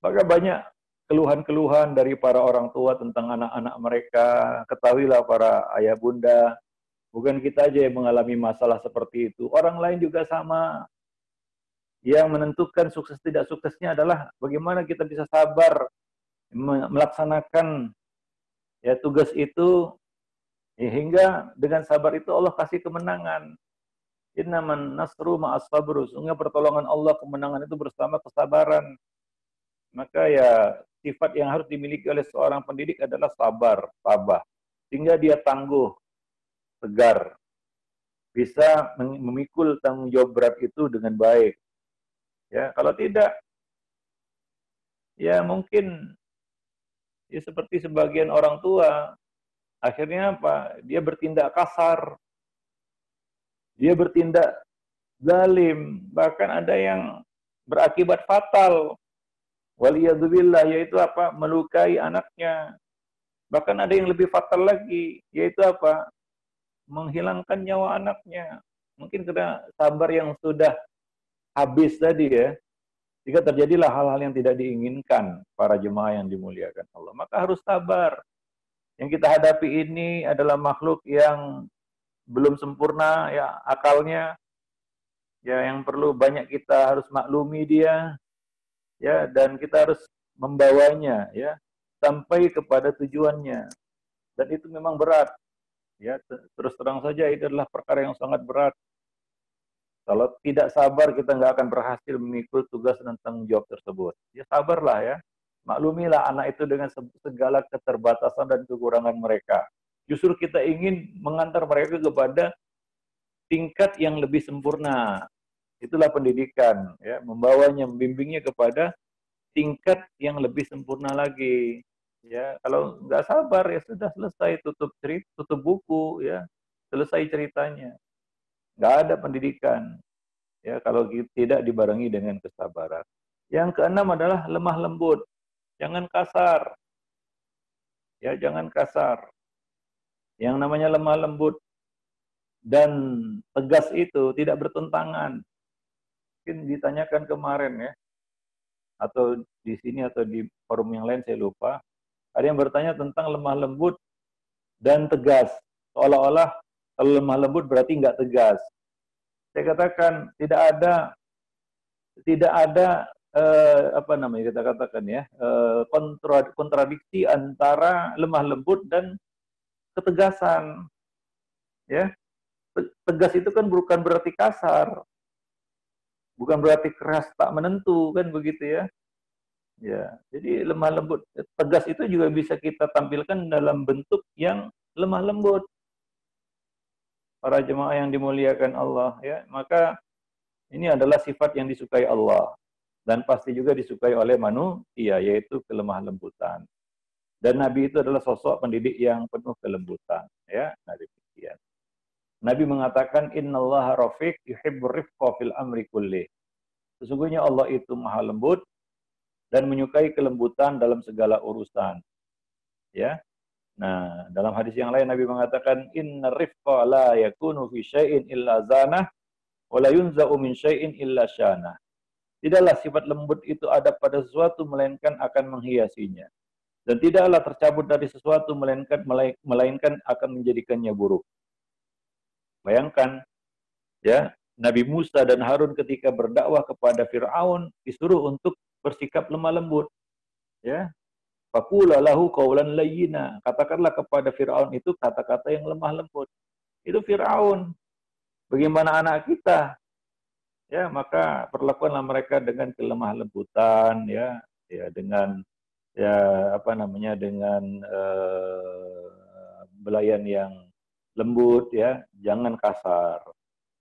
Maka banyak keluhan-keluhan dari para orang tua tentang anak-anak mereka. Ketahuilah para ayah bunda, bukan kita aja yang mengalami masalah seperti itu. Orang lain juga sama. Yang menentukan sukses tidak suksesnya adalah bagaimana kita bisa sabar melaksanakan ya tugas itu hingga dengan sabar itu Allah kasih kemenangan. Innaman nasru ma'as sabru. Sungguh pertolongan Allah, kemenangan itu bersama kesabaran. Maka ya sifat yang harus dimiliki oleh seorang pendidik adalah sabar, tabah. Sehingga dia tangguh, tegar. bisa memikul tanggung jawab berat itu dengan baik. Ya, kalau tidak, ya mungkin ya seperti sebagian orang tua, akhirnya apa? Dia bertindak kasar, dia bertindak zalim, bahkan ada yang berakibat fatal. Waliyadzubillah, yaitu apa? Melukai anaknya. Bahkan ada yang lebih fatal lagi, yaitu apa? Menghilangkan nyawa anaknya. Mungkin karena sabar yang sudah habis tadi ya, jika terjadilah hal-hal yang tidak diinginkan para jemaah yang dimuliakan Allah, maka harus sabar. Yang kita hadapi ini adalah makhluk yang belum sempurna ya akalnya, ya yang perlu banyak kita harus maklumi dia, ya, dan kita harus membawanya ya sampai kepada tujuannya. Dan itu memang berat. Ya, terus terang saja itu adalah perkara yang sangat berat. Kalau tidak sabar, kita nggak akan berhasil memikul tugas dan tanggung jawab tersebut. Ya sabarlah ya. Maklumilah anak itu dengan segala keterbatasan dan kekurangan mereka. Justru kita ingin mengantar mereka kepada tingkat yang lebih sempurna. Itulah pendidikan, ya, membawanya, membimbingnya kepada tingkat yang lebih sempurna lagi. Ya, kalau nggak sabar ya sudah selesai, tutup cerita, tutup buku, ya, selesai ceritanya. Nggak ada pendidikan. Ya, kalau tidak dibarengi dengan kesabaran. Yang keenam adalah lemah lembut. Jangan kasar. Ya, jangan kasar. Yang namanya lemah lembut dan tegas itu tidak bertentangan. Mungkin ditanyakan kemarin ya, atau di sini atau di forum yang lain saya lupa. Ada yang bertanya tentang lemah lembut dan tegas. Seolah-olah kalau lemah lembut berarti nggak tegas. Saya katakan tidak ada apa namanya kita katakan ya kontradiksi antara lemah lembut dan ketegasan. Ya, tegas itu kan bukan berarti kasar, bukan berarti keras tak menentu kan begitu ya. Ya, jadi lemah lembut, tegas itu juga bisa kita tampilkan dalam bentuk yang lemah lembut. Para jemaah yang dimuliakan Allah ya, maka ini adalah sifat yang disukai Allah dan pasti juga disukai oleh manusia, yaitu kelemah lembutan. Dan Nabi itu adalah sosok pendidik yang penuh kelembutan ya. Nah, demikian. Nabi mengatakan innallaha rafiq yuhibbur rifqa fil amri kulli. Sesungguhnya Allah itu maha lembut dan menyukai kelembutan dalam segala urusan. Ya. Nah, dalam hadis yang lain Nabi mengatakan innar rifqa la yakunu fi syai'in illa zanah wa la yunza'u min syai'in illa syanah. Tidaklah sifat lembut itu ada pada sesuatu melainkan akan menghiasinya. Dan tidaklah tercabut dari sesuatu melainkan akan menjadikannya buruk. Bayangkan ya, Nabi Musa dan Harun ketika berdakwah kepada Firaun disuruh untuk bersikap lemah lembut. Ya. Faqula lahu qawlan layyina. Katakanlah kepada Firaun itu kata-kata yang lemah lembut. Itu Firaun. Bagaimana anak kita? Ya, maka perlakukanlah mereka dengan kelemah lembutan ya, ya dengan ya apa namanya dengan belayan yang lembut ya, jangan kasar.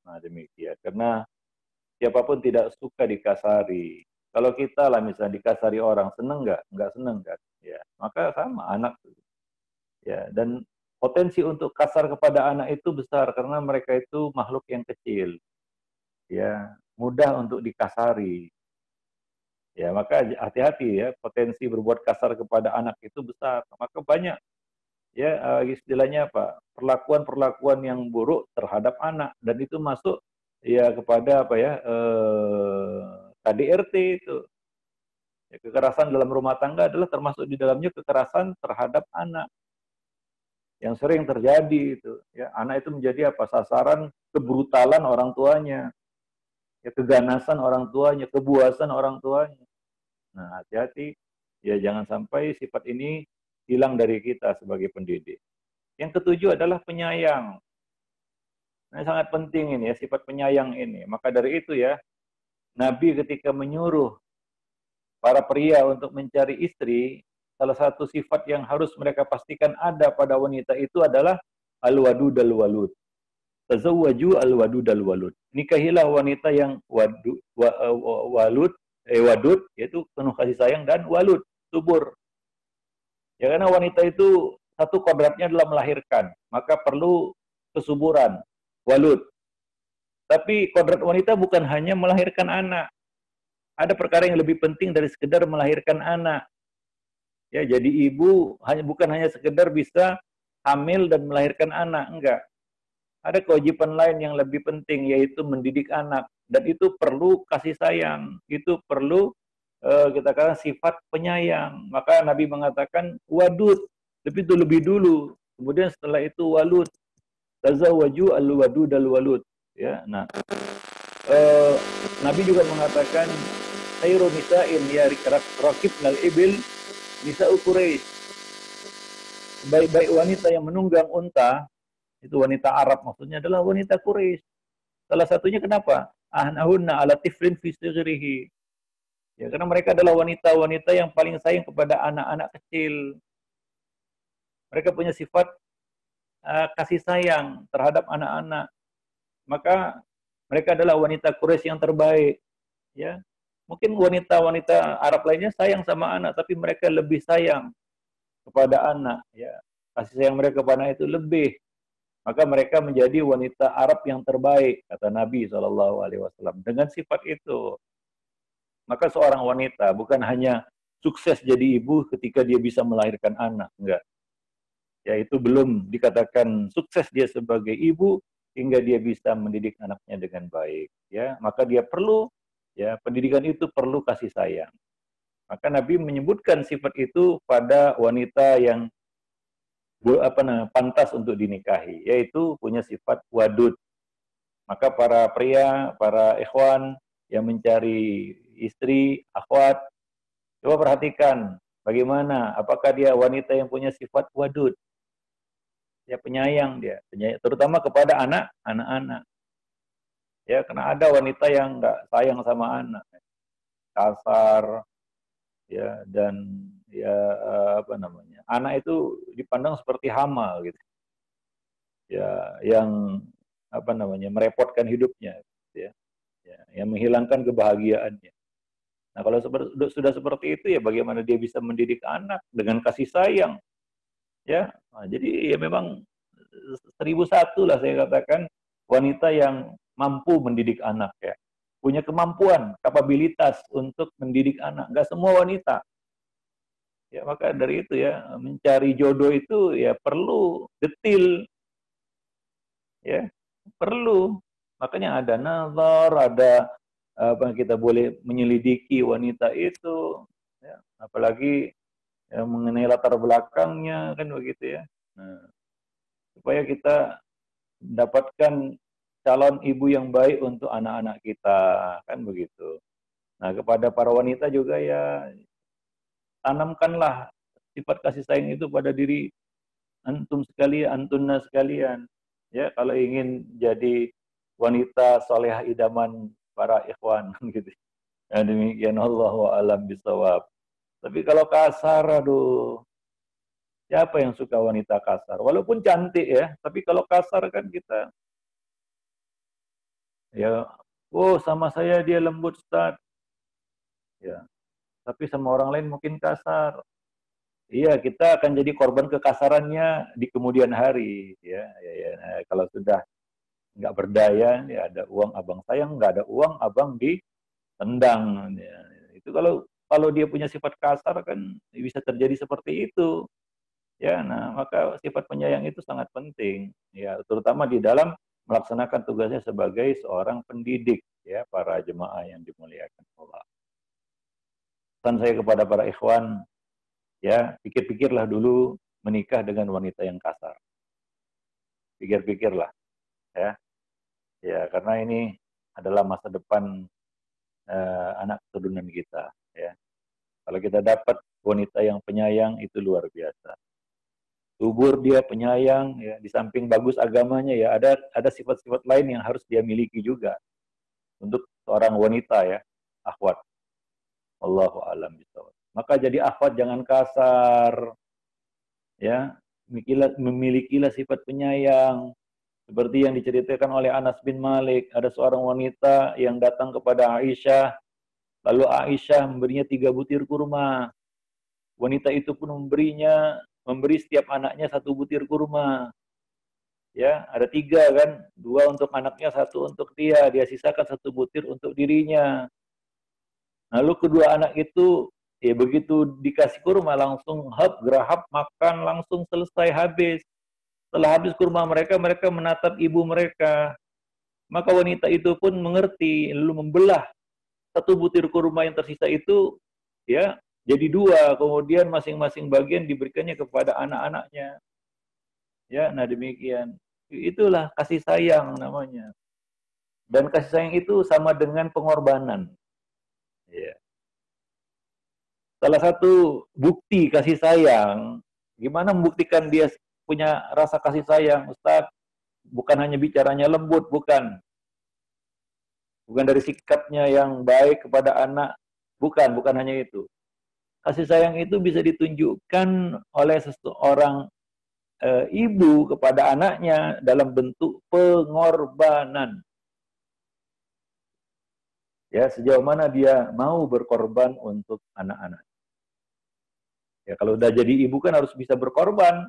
Nah, demikian. Karena siapapun tidak suka dikasari. Kalau kita lah misalnya dikasari orang, seneng nggak? Nggak seneng kan? Ya, maka sama anak. Ya, dan potensi untuk kasar kepada anak itu besar karena mereka itu makhluk yang kecil. Ya, mudah untuk dikasari. Ya, maka hati-hati ya, potensi berbuat kasar kepada anak itu besar. Maka banyak ya istilahnya apa? Perlakuan-perlakuan yang buruk terhadap anak dan itu masuk ya kepada apa ya? KDRT itu. Ya, kekerasan dalam rumah tangga adalah termasuk di dalamnya kekerasan terhadap anak. Yang sering terjadi itu, ya, anak itu menjadi apa? Sasaran kebrutalan orang tuanya. Ya, keganasan orang tuanya, kebuasan orang tuanya. Nah, hati-hati, ya jangan sampai sifat ini hilang dari kita sebagai pendidik. Yang ketujuh adalah penyayang. Nah, sangat penting ini ya, sifat penyayang ini. Maka dari itu ya, Nabi ketika menyuruh para pria untuk mencari istri, salah satu sifat yang harus mereka pastikan ada pada wanita itu adalah al-wadud al-walud. tazawwaju al-wadud al-walud. Nikahilah wanita yang wadud, yaitu penuh kasih sayang, dan walud, subur. Ya, karena wanita itu satu kodratnya adalah melahirkan, maka perlu kesuburan, walud. Tapi kodrat wanita bukan hanya melahirkan anak. Ada perkara yang lebih penting dari sekedar melahirkan anak. Ya, jadi ibu bukan hanya sekedar bisa hamil dan melahirkan anak, enggak. Ada kewajiban lain yang lebih penting, yaitu mendidik anak. Dan itu perlu kasih sayang. Itu perlu kita katakan sifat penyayang. Maka Nabi mengatakan wadud, lebih dulu. Kemudian setelah itu walud. Tazawwaju al-wadud al-walud. Ya, nah, Nabi juga mengatakan khairu nisa'in ya rakibnal ibil nisa'u Quraisy. Baik-baik wanita yang menunggang unta, itu wanita Arab maksudnya, adalah wanita Quraisy. Salah satunya kenapa? Ahnahunna ala tiflin fi sighrihi. Ya, karena mereka adalah wanita-wanita yang paling sayang kepada anak-anak kecil. Mereka punya sifat kasih sayang terhadap anak-anak. Maka mereka adalah wanita Quraisy yang terbaik. Ya, mungkin wanita-wanita Arab lainnya sayang sama anak, tapi mereka lebih sayang kepada anak. Ya, kasih sayang mereka kepada anak itu lebih. Maka mereka menjadi wanita Arab yang terbaik, kata Nabi SAW. Dengan sifat itu, maka seorang wanita bukan hanya sukses jadi ibu ketika dia bisa melahirkan anak, enggak. Ya, itu belum dikatakan sukses dia sebagai ibu hingga dia bisa mendidik anaknya dengan baik. Ya, maka dia perlu, ya, pendidikan itu perlu kasih sayang. Maka Nabi menyebutkan sifat itu pada wanita yang pantas untuk dinikahi, yaitu punya sifat wadud. Maka para pria, para ikhwan yang mencari istri, akhwat, coba perhatikan bagaimana, apakah dia wanita yang punya sifat wadud, ya, penyayang dia, penyayang, terutama kepada anak-anak. Ya, karena ada wanita yang nggak sayang sama anak, kasar, ya, dan ya anak itu dipandang seperti hama gitu. Ya, yang merepotkan hidupnya, gitu ya. Ya, yang menghilangkan kebahagiaannya. Nah, kalau sudah seperti itu, ya bagaimana dia bisa mendidik anak dengan kasih sayang, ya. Nah, jadi ya memang 1001 lah saya katakan wanita yang mampu mendidik anak, ya, punya kemampuan, kapabilitas untuk mendidik anak. Nggak semua wanita. Ya, maka dari itu, ya, mencari jodoh itu ya perlu detil, ya, perlu. Makanya ada nazar, ada kita boleh menyelidiki wanita itu, ya, apalagi ya, mengenai latar belakangnya, kan begitu, ya. Nah, supaya kita mendapatkan calon ibu yang baik untuk anak-anak kita, kan begitu. Nah, kepada para wanita juga, ya, tanamkanlah sifat kasih sayang itu pada diri antum sekalian, antunna sekalian. Ya, kalau ingin jadi wanita solehah idaman para ikhwan gitu. Ya, demikian, Allahu a'lam bishawab. Tapi kalau kasar, aduh, siapa yang suka wanita kasar? Walaupun cantik, ya, tapi kalau kasar kan kita, ya, oh sama saya dia lembut, Ustaz. Ya, tapi sama orang lain mungkin kasar. Iya, kita akan jadi korban kekasarannya di kemudian hari, ya. Nah, kalau sudah nggak berdaya, ya, ada uang abang sayang, nggak ada uang abang ditendang. Ya. Itu kalau dia punya sifat kasar kan bisa terjadi seperti itu. Ya, nah, maka sifat penyayang itu sangat penting, ya, terutama di dalam melaksanakan tugasnya sebagai seorang pendidik, ya, para jemaah yang dimuliakan Allah. Pesan saya kepada para ikhwan, ya, pikir-pikirlah dulu menikah dengan wanita yang kasar. Pikir-pikirlah, ya. Ya, karena ini adalah masa depan anak keturunan kita, ya. Kalau kita dapat wanita yang penyayang, itu luar biasa. Subur dia, penyayang, ya, di samping bagus agamanya, ya, ada sifat-sifat lain yang harus dia miliki juga untuk seorang wanita, ya, akhwat. Allahu a'lam bishawab. Maka jadi akhwat jangan kasar, ya, memilikilah sifat penyayang, Seperti yang diceritakan oleh Anas bin Malik, ada seorang wanita yang datang kepada Aisyah, lalu Aisyah memberinya 3 butir kurma. Wanita itu pun memberi setiap anaknya 1 butir kurma. Ya, ada 3 kan, 2 untuk anaknya, 1 untuk dia. Dia sisakan 1 butir untuk dirinya. Lalu kedua anak itu, ya begitu dikasih kurma langsung gerahap makan langsung selesai habis. Setelah habis kurma mereka, mereka menatap ibu mereka. Maka wanita itu pun mengerti, lalu membelah 1 butir kurma yang tersisa itu, ya jadi 2. Kemudian masing-masing bagian diberikannya kepada anak-anaknya. Ya, nah demikian. Itulah kasih sayang namanya. Dan kasih sayang itu sama dengan pengorbanan. Ya. Salah satu bukti kasih sayang, gimana membuktikan dia punya rasa kasih sayang, Ustaz? Bukan hanya bicaranya lembut, bukan. Bukan dari sikapnya yang baik kepada anak, bukan hanya itu. Kasih sayang itu bisa ditunjukkan oleh seseorang ibu kepada anaknya dalam bentuk pengorbanan. Ya, sejauh mana dia mau berkorban untuk anak-anak. Ya, kalau udah jadi ibu kan harus bisa berkorban.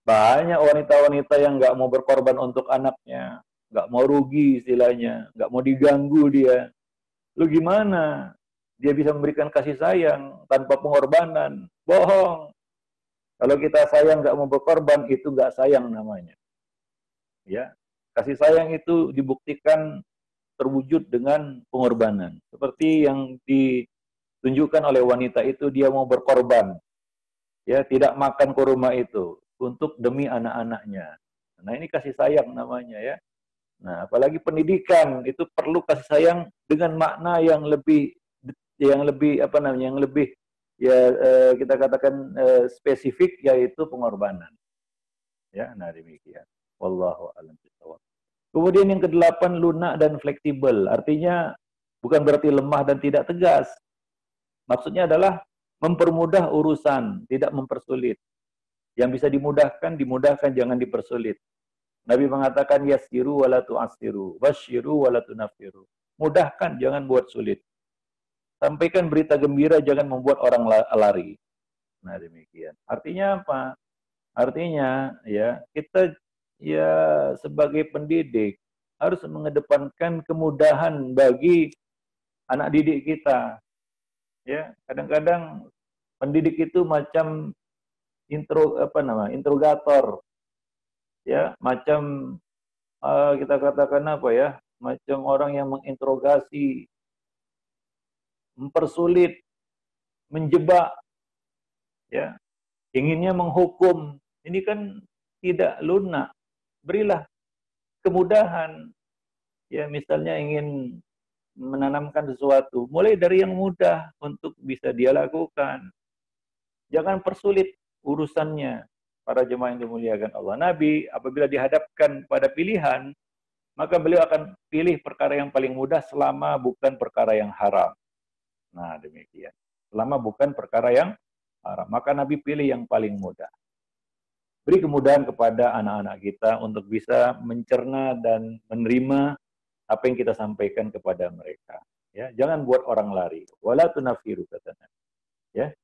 Banyak wanita-wanita yang nggak mau berkorban untuk anaknya, nggak mau rugi istilahnya, nggak mau diganggu dia. Lu gimana? Dia bisa memberikan kasih sayang tanpa pengorbanan. Bohong. Kalau kita sayang nggak mau berkorban, itu nggak sayang namanya. Ya, kasih sayang itu dibuktikan terwujud dengan pengorbanan. Seperti yang ditunjukkan oleh wanita itu, dia mau berkorban. Ya, tidak makan kurma itu untuk demi anak-anaknya. Nah, ini kasih sayang namanya ya. Nah, apalagi pendidikan itu perlu kasih sayang dengan makna yang lebih apa namanya, yang lebih ya kita katakan spesifik, yaitu pengorbanan. Ya, nah demikian. Wallahu a'lam bishawab. Kemudian yang ke-8, lunak dan fleksibel. Artinya bukan berarti lemah dan tidak tegas. Maksudnya adalah mempermudah urusan, tidak mempersulit. Yang bisa dimudahkan, dimudahkan, jangan dipersulit. Nabi mengatakan yassiru wala tu'assiru, wasyiru wala tunaffiru. Mudahkan, jangan buat sulit. Sampaikan berita gembira, jangan membuat orang lari. Nah, demikian. Artinya apa? Artinya ya, kita ya sebagai pendidik harus mengedepankan kemudahan bagi anak didik kita. Ya, kadang-kadang pendidik itu macam interrogator. Ya, macam kita katakan apa ya? Macam orang yang menginterogasi, mempersulit, menjebak, ya, inginnya menghukum. Ini kan tidak lunak. Berilah kemudahan. Ya, misalnya ingin menanamkan sesuatu, mulai dari yang mudah untuk bisa dia lakukan. Jangan persulit urusannya. Para jemaah yang dimuliakan Allah. Nabi apabila dihadapkan pada pilihan, maka beliau akan pilih perkara yang paling mudah selama bukan perkara yang haram. Nah, demikian. Selama bukan perkara yang haram, maka Nabi pilih yang paling mudah. Beri kemudahan kepada anak-anak kita untuk bisa mencerna dan menerima apa yang kita sampaikan kepada mereka. Ya, jangan buat orang lari. Wala tunafiru kata Nabi. Ya.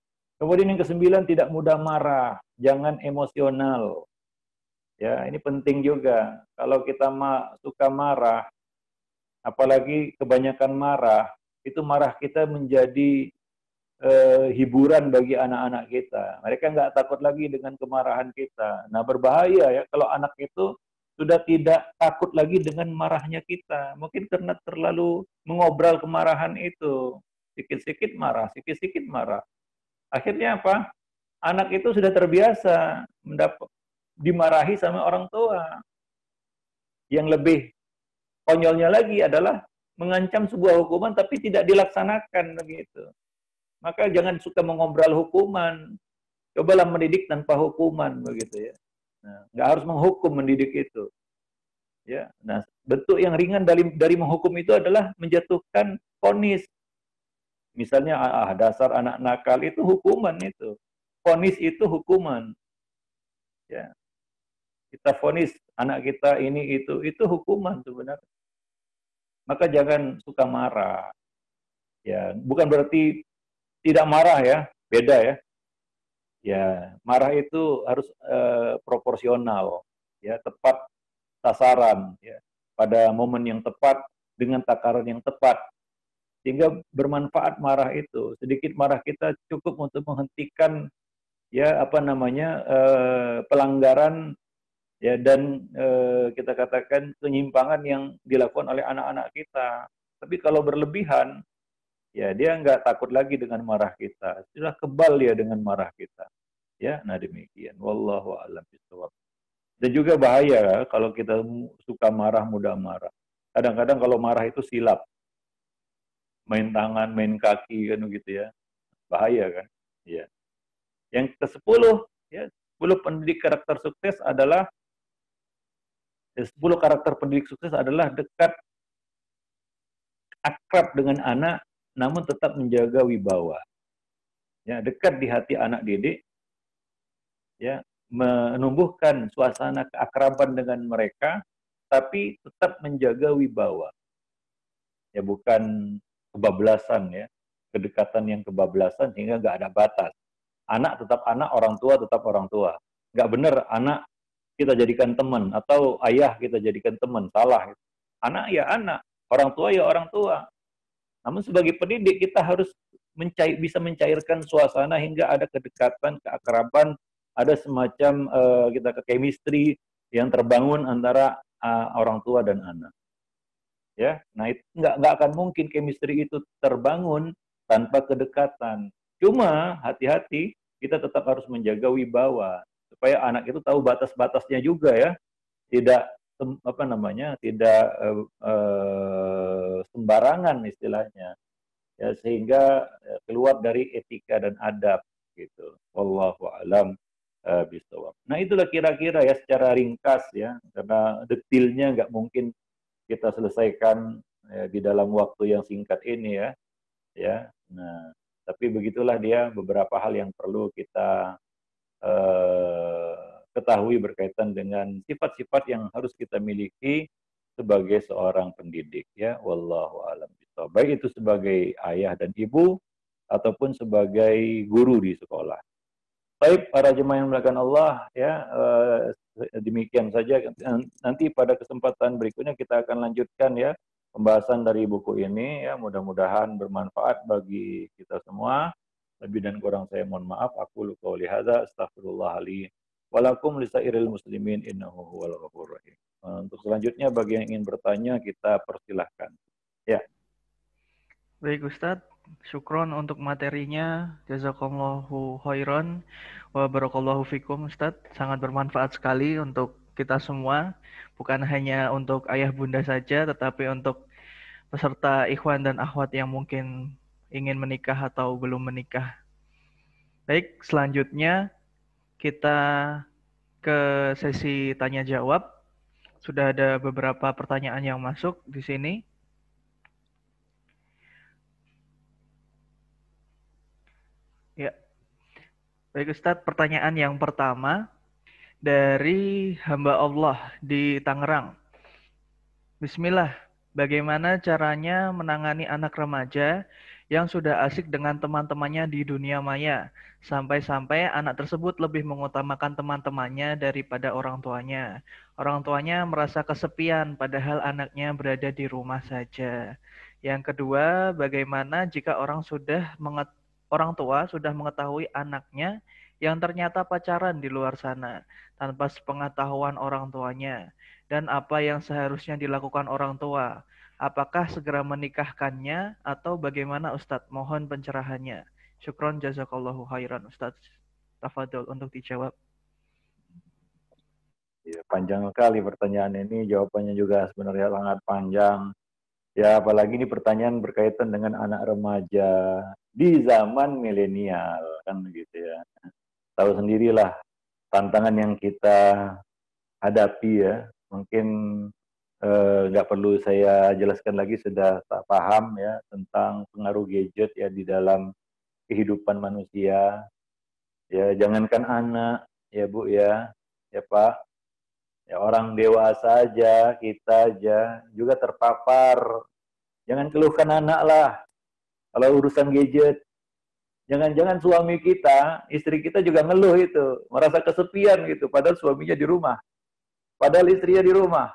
Kemudian yang ke-9, tidak mudah marah, jangan emosional. Ya, ini penting juga. Kalau kita suka marah, apalagi kebanyakan marah, itu marah kita menjadi hiburan bagi anak-anak kita. Mereka nggak takut lagi dengan kemarahan kita. Nah, berbahaya ya kalau anak itu sudah tidak takut lagi dengan marahnya kita. Mungkin karena terlalu mengobral kemarahan itu. Sikit-sikit marah, sikit-sikit marah. Akhirnya apa? Anak itu sudah terbiasa dimarahi sama orang tua. Yang lebih konyolnya lagi adalah mengancam sebuah hukuman tapi tidak dilaksanakan begitu. Maka jangan suka mengobrol hukuman. Cobalah mendidik tanpa hukuman begitu ya. Nah, nggak harus menghukum mendidik itu. Ya. Nah, bentuk yang ringan dari menghukum itu adalah menjatuhkan vonis. Misalnya dasar anak nakal, itu hukuman itu. Vonis itu hukuman. Ya. Kita vonis anak kita ini itu hukuman sebenarnya. Maka jangan suka marah. Ya, bukan berarti tidak marah ya, beda ya. Ya, marah itu harus proporsional, ya, tepat sasaran, ya, pada momen yang tepat dengan takaran yang tepat, sehingga bermanfaat marah itu. Sedikit marah kita cukup untuk menghentikan, ya, apa namanya, pelanggaran, ya, dan kita katakan penyimpangan yang dilakukan oleh anak-anak kita. Tapi kalau berlebihan, ya dia nggak takut lagi dengan marah kita, sudah kebal ya dengan marah kita. Ya, nah demikian. Wallahu a'lam bishawab. Dan juga bahaya kalau kita suka marah, mudah marah. Kadang-kadang kalau marah itu silap, main tangan, main kaki kan begitu ya. Bahaya kan? Ya. Yang ke-10, ya, 10 pendidik karakter sukses adalah 10 karakter pendidik sukses adalah dekat, akrab dengan anak, namun tetap menjaga wibawa. Ya, dekat di hati anak didik, ya, menumbuhkan suasana keakraban dengan mereka, tapi tetap menjaga wibawa. Ya, bukan kebablasan ya, kedekatan yang kebablasan sehingga nggak ada batas. Anak tetap anak, orang tua tetap orang tua. Nggak benar anak kita jadikan teman atau ayah kita jadikan teman, salah. Anak ya anak, orang tua ya orang tua. Namun sebagai pendidik kita harus bisa mencairkan suasana hingga ada kedekatan, keakraban, ada semacam kita ke chemistry yang terbangun antara orang tua dan anak. Ya, nah itu nggak akan mungkin chemistry itu terbangun tanpa kedekatan. Cuma hati-hati, kita tetap harus menjaga wibawa supaya anak itu tahu batas-batasnya juga ya, tidak apa namanya, tidak sembarangan istilahnya, ya, sehingga keluar dari etika dan adab gitu. Wallahu a'lam bishawab. Nah itulah kira-kira ya secara ringkas ya, karena detailnya nggak mungkin kita selesaikan ya, di dalam waktu yang singkat ini ya. Ya. Nah, tapi begitulah dia beberapa hal yang perlu kita ketahui berkaitan dengan sifat-sifat yang harus kita miliki sebagai seorang pendidik ya. Wallahu a'lam bishawab. Baik itu sebagai ayah dan ibu ataupun sebagai guru di sekolah. Baik para jemaah yang dimuliakan Allah ya, demikian saja. Nanti pada kesempatan berikutnya kita akan lanjutkan ya pembahasan dari buku ini ya, mudah-mudahan bermanfaat bagi kita semua. Lebih dan kurang saya mohon maaf. Aku qouli hadza astaghfirullah li wa lakum lisairil muslimin innahu huwal ghafurur rahim. Untuk selanjutnya bagi yang ingin bertanya kita persilahkan. Ya. Baik Ustadz, syukron untuk materinya. Jazakallahu khairan wa barakallahu fikum Ustadz. Sangat bermanfaat sekali untuk kita semua. Bukan hanya untuk ayah bunda saja, tetapi untuk peserta ikhwan dan akhwat yang mungkin ingin menikah atau belum menikah. Baik, selanjutnya kita ke sesi tanya jawab. Sudah ada beberapa pertanyaan yang masuk di sini. Ya. Baik Ustadz, pertanyaan yang pertama dari hamba Allah di Tangerang. Bismillah, bagaimana caranya menangani anak remaja yang sudah asik dengan teman-temannya di dunia maya, sampai-sampai anak tersebut lebih mengutamakan teman-temannya daripada orang tuanya. Orang tuanya merasa kesepian padahal anaknya berada di rumah saja. Yang kedua, bagaimana jika orang tua sudah mengetahui anaknya yang ternyata pacaran di luar sana tanpa sepengetahuan orang tuanya, dan apa yang seharusnya dilakukan orang tua? Apakah segera menikahkannya atau bagaimana Ustadz? Mohon pencerahannya. Syukron jazakallahu khairan Ustadz. Tafadhol untuk dijawab. Ya, panjang sekali pertanyaan ini, jawabannya juga sebenarnya sangat panjang. Ya, apalagi ini pertanyaan berkaitan dengan anak remaja di zaman milenial, kan begitu ya. Tahu sendirilah tantangan yang kita hadapi ya. Mungkin nggak perlu saya jelaskan lagi, sudah tak paham ya tentang pengaruh gadget ya di dalam kehidupan manusia. Ya, jangankan anak, ya Bu ya, ya Pak. Ya, orang dewasa aja, kita aja juga terpapar. Jangan keluhkan anak lah kalau urusan gadget. Jangan-jangan suami kita, istri kita juga ngeluh itu, merasa kesepian gitu, padahal suaminya di rumah, padahal istrinya di rumah,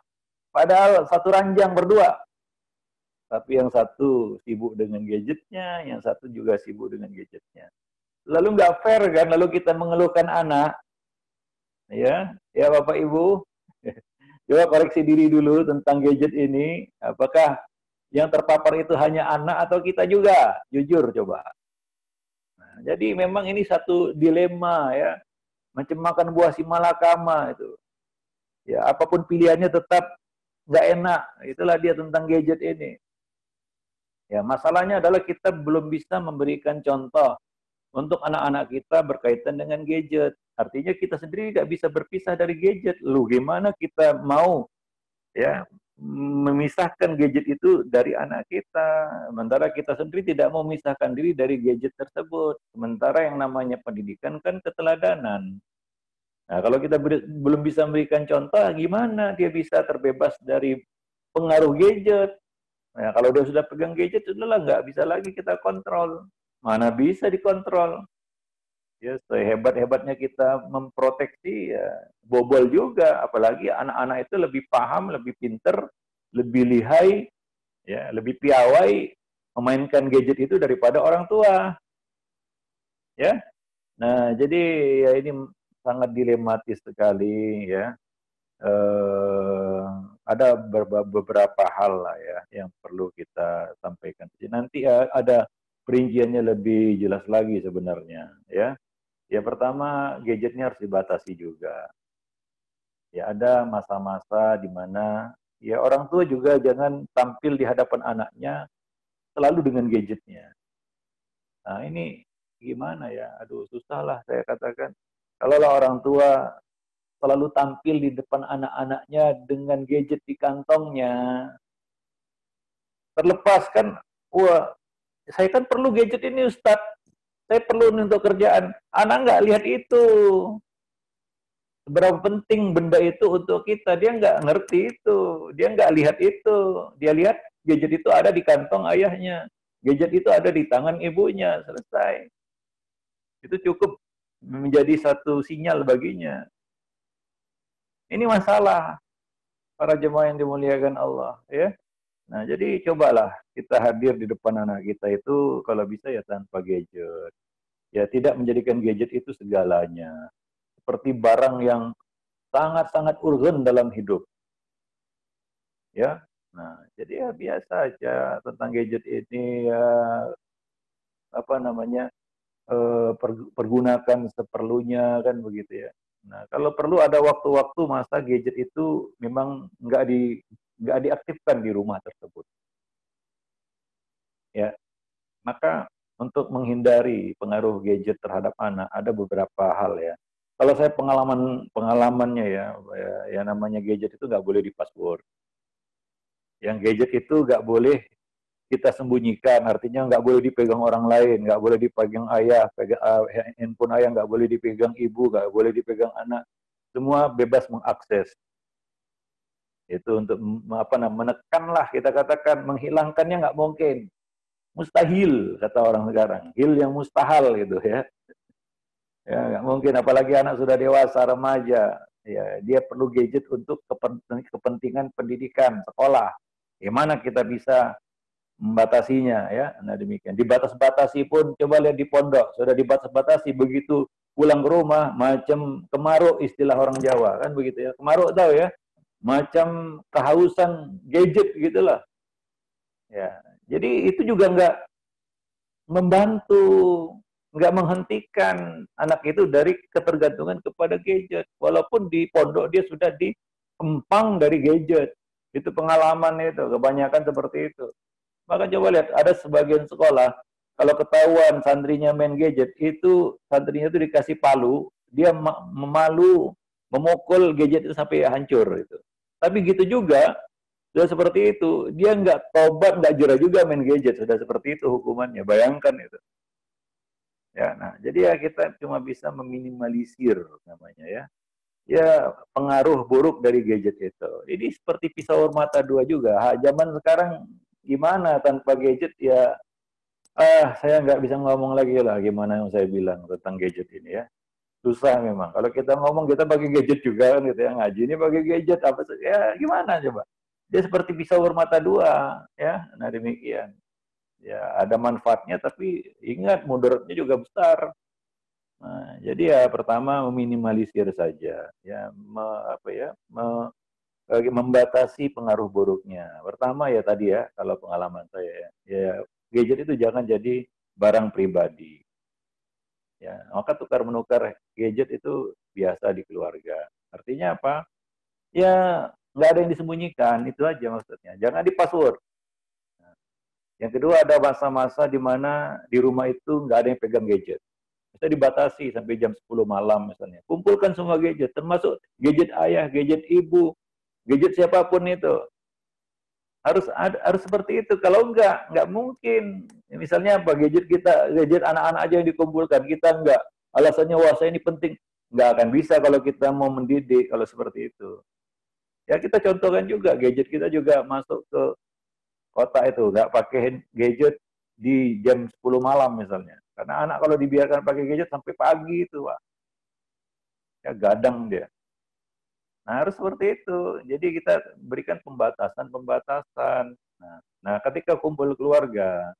padahal satu ranjang berdua. Tapi yang satu sibuk dengan gadgetnya, yang satu juga sibuk dengan gadgetnya. Lalu nggak fair kan, lalu kita mengeluhkan anak, ya Bapak Ibu, coba koreksi diri dulu tentang gadget ini, apakah yang terpapar itu hanya anak atau kita juga? Jujur coba. Nah, jadi memang ini satu dilema ya, macam makan buah si malakama itu. Ya, apapun pilihannya tetap nggak enak. Itulah dia tentang gadget ini. Ya, masalahnya adalah kita belum bisa memberikan contoh untuk anak-anak kita berkaitan dengan gadget. Artinya kita sendiri nggak bisa berpisah dari gadget. Lu gimana kita mau ya memisahkan gadget itu dari anak kita? Sementara kita sendiri tidak mau memisahkan diri dari gadget tersebut. Sementara yang namanya pendidikan kan keteladanan. Nah, kalau kita belum bisa memberikan contoh, gimana dia bisa terbebas dari pengaruh gadget? Nah, kalau dia sudah pegang gadget, sudahlah nggak bisa lagi kita kontrol. Mana bisa dikontrol? Ya, sehebat-hebatnya kita memproteksi, ya bobol juga. Apalagi anak-anak itu lebih paham, lebih pinter, lebih lihai, ya lebih piawai memainkan gadget itu daripada orang tua. Ya, nah jadi ya ini sangat dilematis sekali, ya. Ada beberapa hal lah ya yang perlu kita sampaikan. Nanti ada perinciannya lebih jelas lagi sebenarnya, ya. Ya pertama, gadgetnya harus dibatasi juga. Ya ada masa-masa di mana ya orang tua juga jangan tampil di hadapan anaknya selalu dengan gadgetnya. Nah ini gimana ya? Aduh susah lah saya katakan. Kalau orang tua selalu tampil di depan anak-anaknya dengan gadget di kantongnya, terlepas kan, wah, saya kan perlu gadget ini Ustadz, saya perlu untuk kerjaan. Anak nggak lihat itu. Seberapa penting benda itu untuk kita, dia nggak ngerti itu. Dia nggak lihat itu. Dia lihat gadget itu ada di kantong ayahnya. Gadget itu ada di tangan ibunya. Selesai. Itu cukup menjadi satu sinyal baginya. Ini masalah para jemaah yang dimuliakan Allah, ya. Nah, jadi cobalah kita hadir di depan anak kita itu kalau bisa ya tanpa gadget. Ya tidak menjadikan gadget itu segalanya. Seperti barang yang sangat-sangat urgen dalam hidup. Ya. Nah, jadi ya biasa aja tentang gadget ini ya apa namanya? Pergunakan seperlunya kan begitu ya. Nah, kalau perlu ada waktu-waktu masa gadget itu memang nggak diaktifkan di rumah tersebut. Ya, maka untuk menghindari pengaruh gadget terhadap anak ada beberapa hal ya. Kalau saya pengalamannya ya namanya gadget itu nggak boleh di-password. Yang gadget itu nggak boleh kita sembunyikan, artinya nggak boleh dipegang orang lain, nggak boleh dipegang ayah, handphone ayah nggak boleh dipegang ibu, nggak boleh dipegang anak, semua bebas mengakses. Itu untuk menekanlah kita katakan, menghilangkannya nggak mungkin, mustahil kata orang sekarang, hil yang mustahil gitu ya. Ya nggak mungkin, apalagi anak sudah dewasa, remaja, ya dia perlu gadget untuk kepentingan pendidikan, sekolah. Gimana kita bisa membatasinya ya. Nah demikian. Dibatas-batasi pun coba lihat di pondok, sudah dibatas-batasi, begitu pulang ke rumah macam kemaruk istilah orang Jawa kan begitu ya. Kemaruk tahu ya. Macam kehausan gadget gitulah. Ya. Jadi itu juga nggak membantu, nggak menghentikan anak itu dari ketergantungan kepada gadget. Walaupun di pondok dia sudah dikempang dari gadget. Itu pengalaman itu, kebanyakan seperti itu. Maka coba lihat, ada sebagian sekolah, kalau ketahuan santrinya main gadget, itu santrinya itu dikasih palu, dia memalu, memukul gadget itu sampai hancur. Itu. Tapi gitu juga, sudah seperti itu, dia nggak tobat, nggak jerah juga main gadget, sudah seperti itu hukumannya, bayangkan itu. Ya, nah, jadi ya kita cuma bisa meminimalisir namanya ya. ya pengaruh buruk dari gadget itu. Ini seperti pisau mata dua juga. Zaman sekarang gimana tanpa gadget ya, saya nggak bisa ngomong lagi lah gimana yang saya bilang tentang gadget ini ya. Susah memang. Kalau kita ngomong kita pakai gadget juga kan gitu ya, ngaji ini pakai gadget apa ya gimana coba. Dia seperti pisau bermata dua ya. Nah demikian. Ya ada manfaatnya tapi ingat mudaratnya juga besar. Nah, jadi ya pertama meminimalisir saja ya membatasi pengaruh buruknya. Pertama ya tadi ya kalau pengalaman saya ya gadget itu jangan jadi barang pribadi. Ya, maka tukar menukar gadget itu biasa di keluarga. Artinya apa? Ya nggak ada yang disembunyikan, itu aja maksudnya. Jangan di password. Yang kedua ada masa-masa di mana di rumah itu nggak ada yang pegang gadget. Kita dibatasi sampai jam 10 malam misalnya. Kumpulkan semua gadget, termasuk gadget ayah, gadget ibu, gadget siapapun itu. Harus seperti itu. Kalau nggak mungkin. Misalnya apa? Gadget anak-anak aja yang dikumpulkan. Kita nggak. Alasannya, wah saya ini penting. Nggak akan bisa kalau kita mau mendidik, kalau seperti itu. Ya kita contohkan juga, gadget kita juga masuk ke kota itu. Nggak pakai gadget di jam 10 malam misalnya. Karena anak kalau dibiarkan pakai gadget sampai pagi itu, Pak. Ya gadang dia. Nah, harus seperti itu. Jadi kita berikan pembatasan-pembatasan. Nah, ketika kumpul keluarga,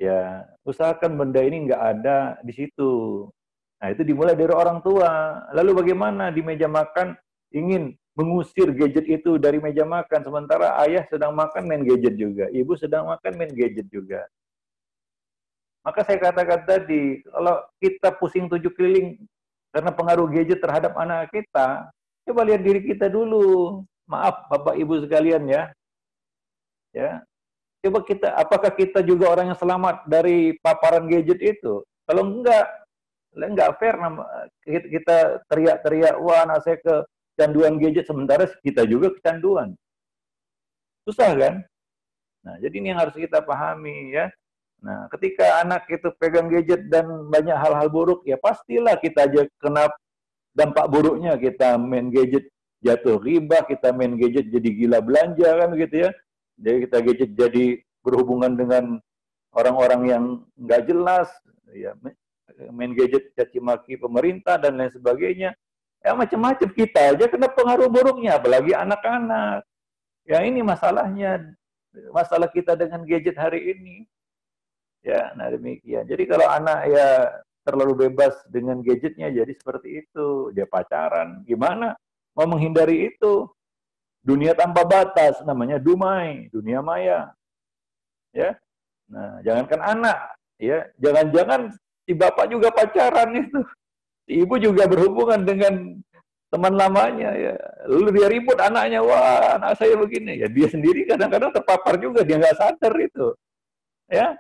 ya usahakan benda ini nggak ada di situ. Nah, itu dimulai dari orang tua. Lalu bagaimana di meja makan ingin mengusir gadget itu dari meja makan, sementara ayah sedang makan main gadget juga, ibu sedang makan main gadget juga. Maka saya katakan tadi, kalau kita pusing 7 keliling karena pengaruh gadget terhadap anak kita, coba lihat diri kita dulu. Maaf Bapak Ibu sekalian ya. Ya. Coba apakah kita juga orang yang selamat dari paparan gadget itu? Kalau enggak fair kita teriak-teriak, wah anak saya kecanduan gadget, sementara kita juga kecanduan. Susah kan? Nah, jadi ini yang harus kita pahami ya. Nah, ketika anak itu pegang gadget dan banyak hal-hal buruk, ya pastilah kita aja kena dampak buruknya. Kita main gadget jatuh riba, kita main gadget jadi gila belanja kan gitu ya. Jadi kita gadget jadi berhubungan dengan orang-orang yang nggak jelas, ya main gadget caci maki pemerintah dan lain sebagainya. Ya macam-macam, kita aja kena pengaruh buruknya, apalagi anak-anak. Ya ini masalahnya, masalah kita dengan gadget hari ini. Ya, nah demikian. Jadi kalau anak ya terlalu bebas dengan gadgetnya, jadi seperti itu. Dia pacaran, gimana? Mau menghindari itu. Dunia tanpa batas, namanya dumai, dunia maya. Ya, nah jangankan anak, ya jangan-jangan si bapak juga pacaran itu. Si ibu juga berhubungan dengan teman lamanya ya. Lalu dia ribut anaknya, wah anak saya begini. Ya dia sendiri kadang-kadang terpapar juga, dia nggak sadar itu. Ya,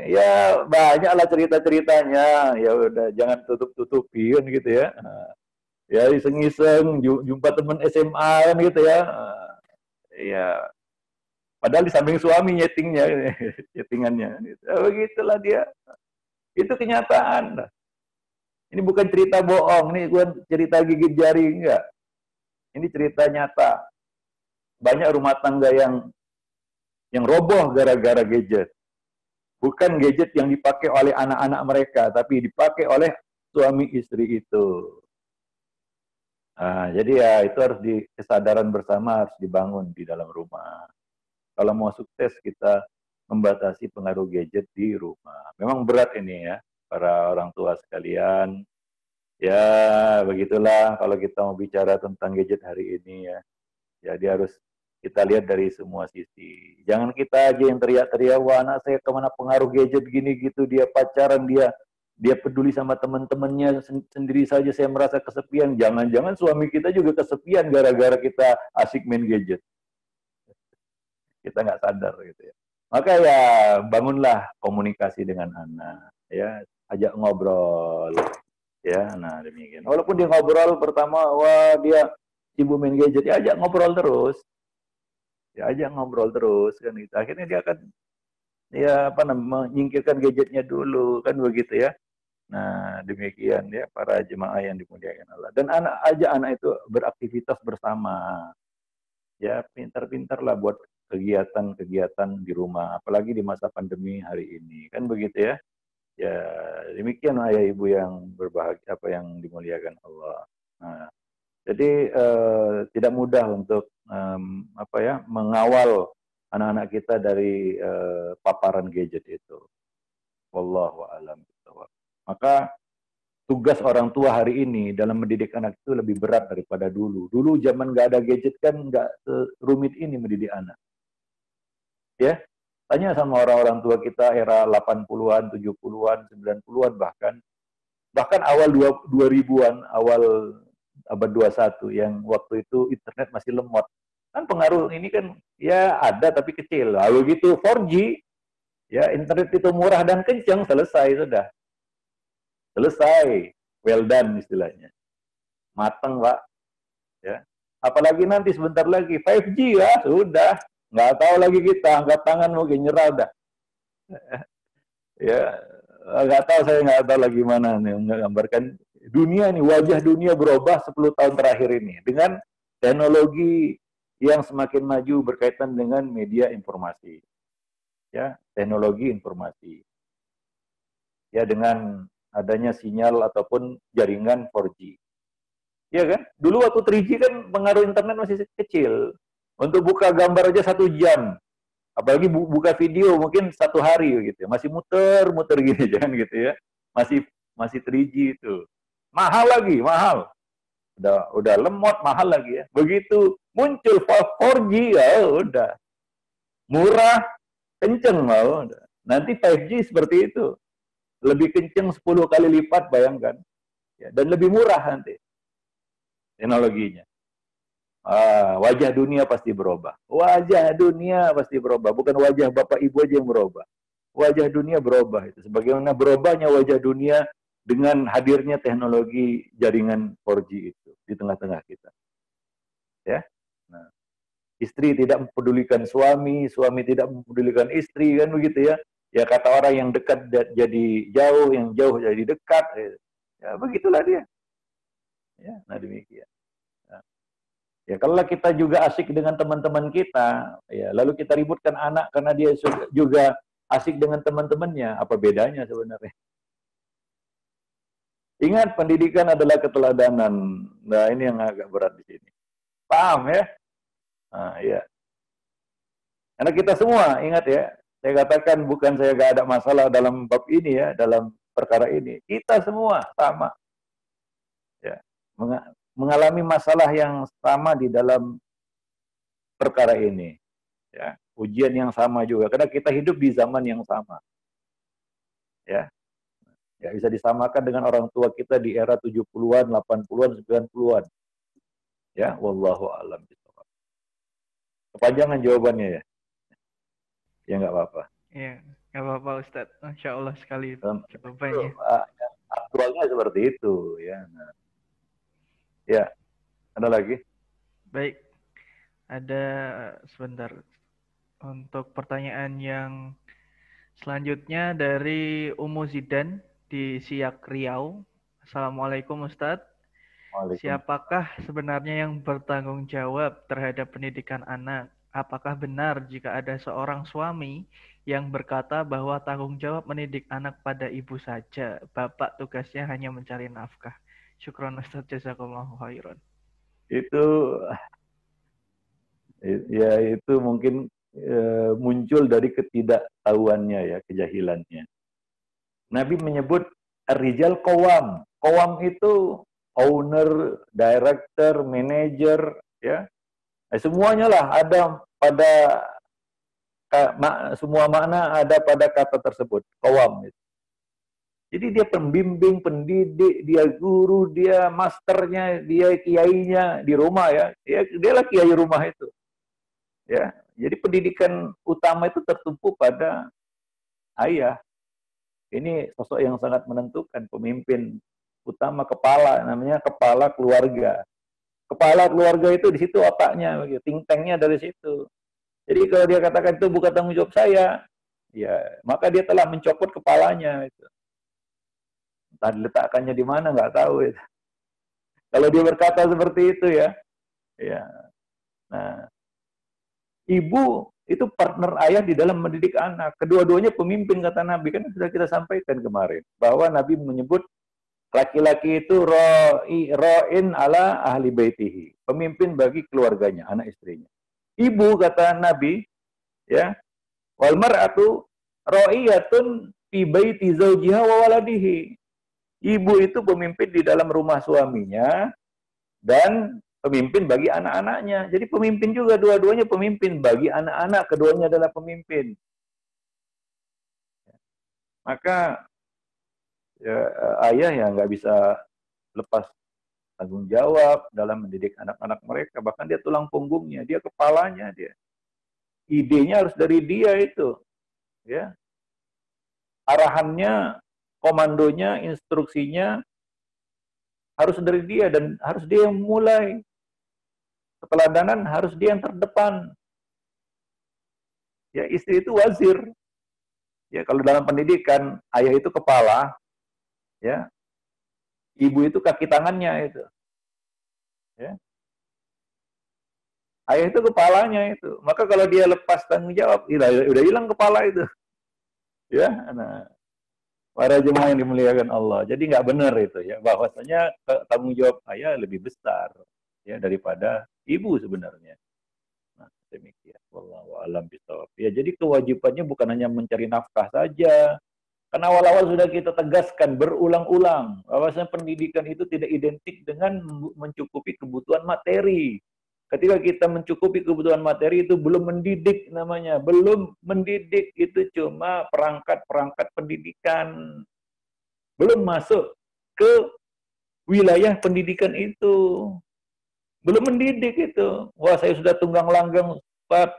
ya banyaklah cerita-ceritanya. Ya udah jangan tutup-tutupin gitu ya. Ya iseng-iseng jumpa teman SMA kan gitu ya. Ya padahal di samping suami nyetingnya, nyetingannya. Gitu. Begitulah dia. Itu kenyataan. Ini bukan cerita bohong, ini bukan cerita gigit jari, enggak. Ini cerita nyata. Banyak rumah tangga yang roboh gara-gara gadget. Bukan gadget yang dipakai oleh anak-anak mereka, tapi dipakai oleh suami istri itu. Nah, jadi ya itu harus kesadaran bersama harus dibangun di dalam rumah. Kalau mau sukses kita membatasi pengaruh gadget di rumah. Memang berat ini ya, para orang tua sekalian. Ya, begitulah kalau kita mau bicara tentang gadget hari ini ya. Jadi harus kita lihat dari semua sisi. Jangan kita aja yang teriak-teriak, wah anak saya kemana pengaruh gadget gini gitu, dia pacaran, dia peduli sama teman-temannya, sendiri saja saya merasa kesepian. Jangan-jangan suami kita juga kesepian gara-gara kita asik main gadget. Kita nggak sadar gitu ya. Maka ya bangunlah komunikasi dengan anak, ya ajak ngobrol, ya. Nah demikian. Walaupun dia ngobrol pertama, wah dia sibuk main gadget, ya ajak ngobrol terus, ya ajak ngobrol terus kan gitu. Akhirnya dia akan ya apa namanya menyingkirkan gadgetnya dulu kan begitu ya. Nah, demikian ya para jemaah yang dimuliakan Allah. Dan anak itu beraktivitas bersama. Ya, pintar-pintarlah buat kegiatan-kegiatan di rumah, apalagi di masa pandemi hari ini. Kan begitu ya? Ya, demikian ayah ibu yang berbahagia, apa yang dimuliakan Allah. Nah, jadi tidak mudah untuk mengawal anak-anak kita dari paparan gadget itu. Wallahu a'lam bishawab. Maka tugas orang tua hari ini dalam mendidik anak itu lebih berat daripada dulu. Dulu zaman nggak ada gadget kan nggak rumit ini mendidik anak. Ya, tanya sama orang-orang tua kita era 80-an, 70-an, 90-an bahkan. Bahkan awal 2000-an, awal abad 21 yang waktu itu internet masih lemot. Kan pengaruh ini kan ya ada tapi kecil. Lalu gitu 4G, ya internet itu murah dan kencang, selesai sudah. Selesai. Well done istilahnya. Mateng, Pak. Ya. Apalagi nanti sebentar lagi 5G ya, sudah. Nggak tahu lagi kita, angkat tangan mungkin nyerah dah. Ya, nggak tahu, saya nggak tahu lagi mana nih menggambarkan dunia nih, wajah dunia berubah 10 tahun terakhir ini dengan teknologi yang semakin maju berkaitan dengan media informasi. Ya, teknologi informasi. Ya, dengan adanya sinyal ataupun jaringan 4G. Ya kan? Dulu waktu 3G kan pengaruh internet masih kecil. Untuk buka gambar aja 1 jam. Apalagi buka video mungkin 1 hari gitu. Masih muter-muter gini jangan gitu ya. Masih 3G itu. Mahal lagi, mahal. Udah lemot, mahal lagi ya. Begitu muncul 4G ya udah. Murah, kenceng mau. Nanti 5G seperti itu. Lebih kenceng 10 kali lipat, bayangkan. Ya, dan lebih murah nanti teknologinya. Wajah dunia pasti berubah. Wajah dunia pasti berubah. Bukan wajah bapak ibu aja yang berubah. Wajah dunia berubah. Itu sebagaimana berubahnya wajah dunia dengan hadirnya teknologi jaringan 4G itu di tengah-tengah kita. Ya. Nah, istri tidak mempedulikan suami, suami tidak mempedulikan istri, kan begitu ya. Ya kata orang yang dekat jadi jauh, yang jauh jadi dekat. Ya begitulah dia. Ya, nah demikian. Ya, kalau kita juga asik dengan teman-teman kita, ya, lalu kita ributkan anak karena dia juga asik dengan teman-temannya, apa bedanya sebenarnya? Ingat, pendidikan adalah keteladanan. Nah, ini yang agak berat di sini. Paham ya? Nah, ya. Karena kita semua, ingat ya, saya katakan bukan saya gak ada masalah dalam bab ini ya, dalam perkara ini. Kita semua sama. Ya, mengalami masalah yang sama di dalam perkara ini. Ya, ujian yang sama juga karena kita hidup di zaman yang sama. Ya. Ya, bisa disamakan dengan orang tua kita di era 70-an, 80-an, 90-an. Ya, wallahu a'lam bishawab. Kepanjangan jawabannya ya. Ya nggak apa-apa. Ya, nggak apa-apa Ustadz. Masya Allah sekali jawabannya. Aktualnya seperti itu ya. Nah. Ya, ada lagi? Baik, ada sebentar. Untuk pertanyaan yang selanjutnya dari Umu Zidan di Siak Riau. Assalamualaikum Ustadz. Siapakah sebenarnya yang bertanggung jawab terhadap pendidikan anak? Apakah benar jika ada seorang suami yang berkata bahwa tanggung jawab mendidik anak pada ibu saja, bapak tugasnya hanya mencari nafkah? Syukron Ustaz, jazakumullahu khairan. Itu mungkin muncul dari ketidaktahuannya ya, kejahilannya. Nabi menyebut ar-rijal qawwam. Qawwam itu owner, director, manager, ya. Semuanya lah ada pada semua makna ada pada kata tersebut, qawwam. Jadi dia pembimbing, pendidik, dia guru, dia masternya, dia kiainya di rumah ya. Dialah kiai rumah itu. Ya. Jadi pendidikan utama itu tertumpu pada ayah. Ini sosok yang sangat menentukan, pemimpin utama, kepala, namanya kepala keluarga. Kepala keluarga itu di situ otaknya, think tanknya dari situ. Jadi kalau dia katakan itu bukan tanggung jawab saya, ya maka dia telah mencopot kepalanya. Itu. Entah diletakkannya di mana, nggak tahu itu. Kalau dia berkata seperti itu ya, ya. Nah, ibu itu partner ayah di dalam mendidik anak. Kedua-duanya pemimpin kata Nabi, kan sudah kita sampaikan kemarin bahwa Nabi menyebut laki-laki itu ro'in ala ahli baitihi, pemimpin bagi keluarganya, anak istrinya. Ibu kata Nabi, ya, wal mar'atu ra'iyatun fi baiti zaujiha wa waladihi. Ibu itu pemimpin di dalam rumah suaminya dan pemimpin bagi anak-anaknya. Jadi pemimpin juga, dua-duanya pemimpin bagi anak-anak, keduanya adalah pemimpin. Maka ya, ayah ya nggak bisa lepas tanggung jawab dalam mendidik anak-anak mereka. Bahkan dia tulang punggungnya, dia kepalanya, dia. Idenya harus dari dia itu, ya. Arahannya, komandonya, instruksinya harus dari dia dan harus dia yang mulai. Keteladanan harus dia yang terdepan. Ya, istri itu wazir. Ya, kalau dalam pendidikan ayah itu kepala, ya, ibu itu kaki tangannya itu. Ya. Ayah itu kepalanya itu. Maka kalau dia lepas tanggung jawab, udah hilang kepala itu. Ya, nah, para jemaah yang dimuliakan Allah. Jadi nggak benar itu ya, bahwasanya tanggung jawab ayah lebih besar ya daripada ibu sebenarnya. Nah, demikian. Wallahu a'lam bishawab. Ya, jadi kewajibannya bukan hanya mencari nafkah saja. Karena awal-awal sudah kita tegaskan berulang-ulang bahwasanya pendidikan itu tidak identik dengan mencukupi kebutuhan materi. Ketika kita mencukupi kebutuhan materi itu belum mendidik namanya. Belum mendidik, itu cuma perangkat-perangkat pendidikan. Belum masuk ke wilayah pendidikan itu. Belum mendidik itu. Wah, saya sudah tunggang langgang, Pak,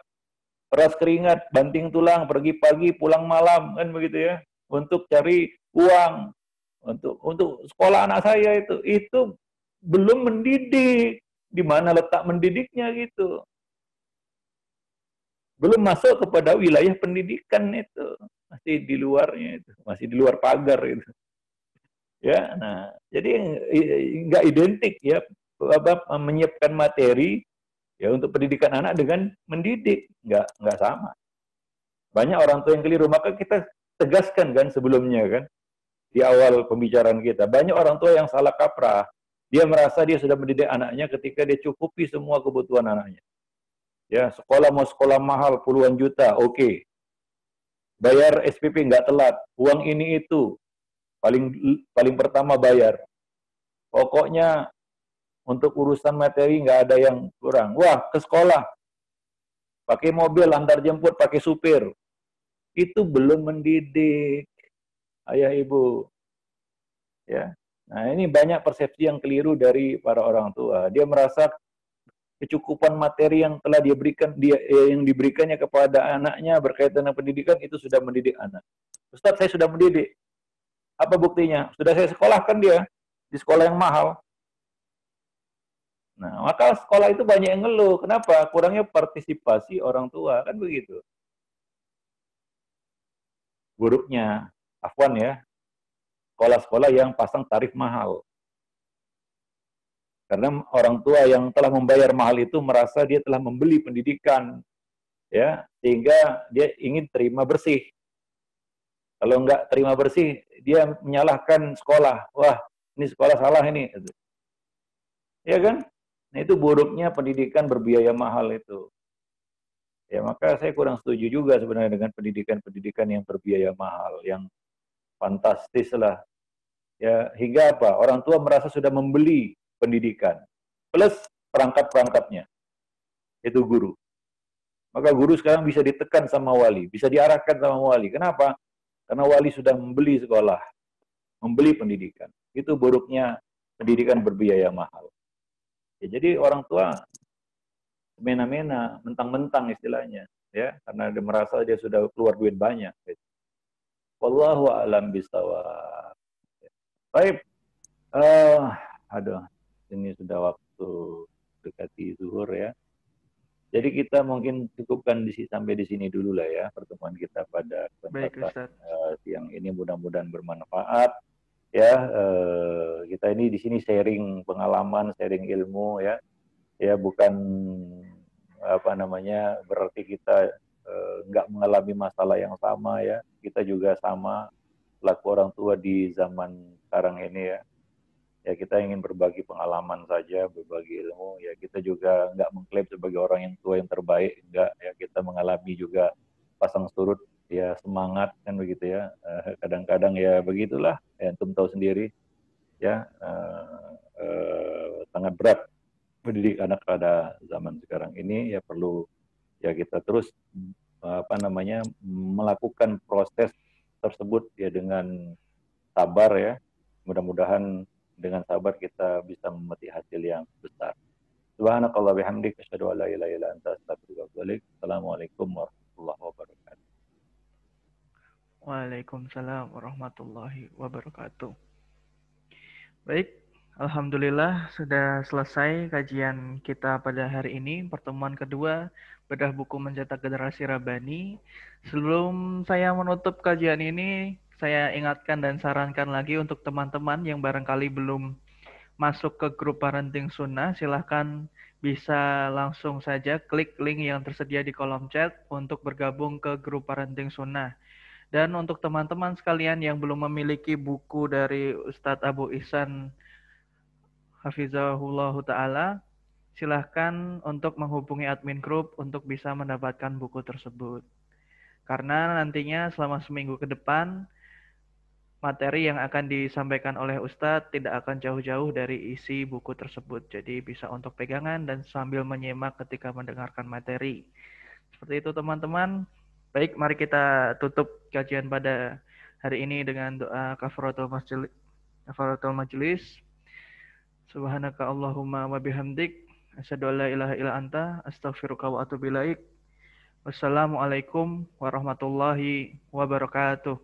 peras keringat, banting tulang, pergi pagi, pulang malam, kan begitu ya. Untuk cari uang, untuk sekolah anak saya itu belum mendidik. Di mana letak mendidiknya gitu. Belum masuk kepada wilayah pendidikan itu. Masih di luarnya itu, masih di luar pagar itu. Ya, nah, jadi nggak identik ya menyiapkan materi ya untuk pendidikan anak dengan mendidik, nggak sama. Banyak orang tua yang keliru, maka kita tegaskan kan sebelumnya kan di awal pembicaraan kita. Banyak orang tua yang salah kaprah. Dia merasa dia sudah mendidik anaknya ketika dia cukupi semua kebutuhan anaknya. Ya, sekolah mau sekolah mahal puluhan juta, oke. Bayar SPP nggak telat, uang ini itu paling paling pertama bayar. Pokoknya untuk urusan materi nggak ada yang kurang. Wah, ke sekolah pakai mobil antar jemput pakai supir. Itu belum mendidik ayah ibu. Ya. Nah, ini banyak persepsi yang keliru dari para orang tua. Dia merasa kecukupan materi yang telah yang diberikannya kepada anaknya berkaitan dengan pendidikan itu sudah mendidik anak. Ustaz, saya sudah mendidik. Apa buktinya? Sudah saya sekolahkan dia di sekolah yang mahal. Nah, maka sekolah itu banyak yang ngeluh. Kenapa? Kurangnya partisipasi orang tua, kan begitu. Buruknya, afwan ya, sekolah-sekolah yang pasang tarif mahal. Karena orang tua yang telah membayar mahal itu merasa dia telah membeli pendidikan, ya, sehingga dia ingin terima bersih. Kalau nggak terima bersih, dia menyalahkan sekolah. Wah, ini sekolah salah ini. Ya kan? Nah, itu buruknya pendidikan berbiaya mahal itu. Ya, maka saya kurang setuju juga sebenarnya dengan pendidikan-pendidikan yang berbiaya mahal, yang fantastis lah. Ya, hingga apa? Orang tua merasa sudah membeli pendidikan. Plus perangkat-perangkatnya. Itu guru. Maka guru sekarang bisa ditekan sama wali, bisa diarahkan sama wali. Kenapa? Karena wali sudah membeli sekolah, membeli pendidikan. Itu buruknya pendidikan berbiaya mahal. Ya, jadi orang tua mena-mena, mentang-mentang istilahnya, ya, karena dia merasa dia sudah keluar duit banyak. Gitu. Wallahu a'lam bishawab. Baik, aduh, ini sudah waktu dekati zuhur ya. Jadi kita mungkin cukupkan sampai di sini dulu lah ya pertemuan kita pada kesempatan siang ini, mudah-mudahan bermanfaat. ya kita ini di sini sharing pengalaman, sharing ilmu ya. Ya bukan apa namanya berarti kita nggak mengalami masalah yang sama ya. Kita juga sama laku orang tua di zaman sekarang ini ya. Ya kita ingin berbagi pengalaman saja, berbagi ilmu. Ya kita juga nggak mengklaim sebagai orang yang tua yang terbaik, enggak. Ya kita mengalami juga pasang surut, ya semangat kan begitu ya. Kadang-kadang ya begitulah. Ya antum tahu sendiri ya sangat berat mendidik anak pada zaman sekarang ini ya perlu ya kita terus apa namanya melakukan proses tersebut ya dengan sabar ya. Mudah-mudahan dengan sabar kita bisa memetik hasil yang besar. Subhanakallah bihamdik asyhadu an la ilaha illa anta astaghfiruka wa atubu ilaik. Assalamualaikum warahmatullahi wabarakatuh. Waalaikumsalam warahmatullahi wabarakatuh. Baik, alhamdulillah sudah selesai kajian kita pada hari ini, pertemuan kedua bedah buku mencetak generasi Rabani. Sebelum saya menutup kajian ini, saya ingatkan dan sarankan lagi untuk teman-teman yang barangkali belum masuk ke grup Parenting Sunnah, silahkan bisa langsung saja klik link yang tersedia di kolom chat untuk bergabung ke grup Parenting Sunnah. Dan untuk teman-teman sekalian yang belum memiliki buku dari Ustadz Abu Ihsan Hafizahullah Ta'ala, silahkan untuk menghubungi admin grup untuk bisa mendapatkan buku tersebut. Karena nantinya selama seminggu ke depan, materi yang akan disampaikan oleh Ustadz tidak akan jauh-jauh dari isi buku tersebut. Jadi bisa untuk pegangan dan sambil menyimak ketika mendengarkan materi. Seperti itu teman-teman. Baik, mari kita tutup kajian pada hari ini dengan doa kafaratul majlis. Subhanaka Allahumma wa bihamdik asyhadu an la ilaha illa anta astaghfiruka wa atubu ilaik. Wassalamualaikum warahmatullahi wabarakatuh.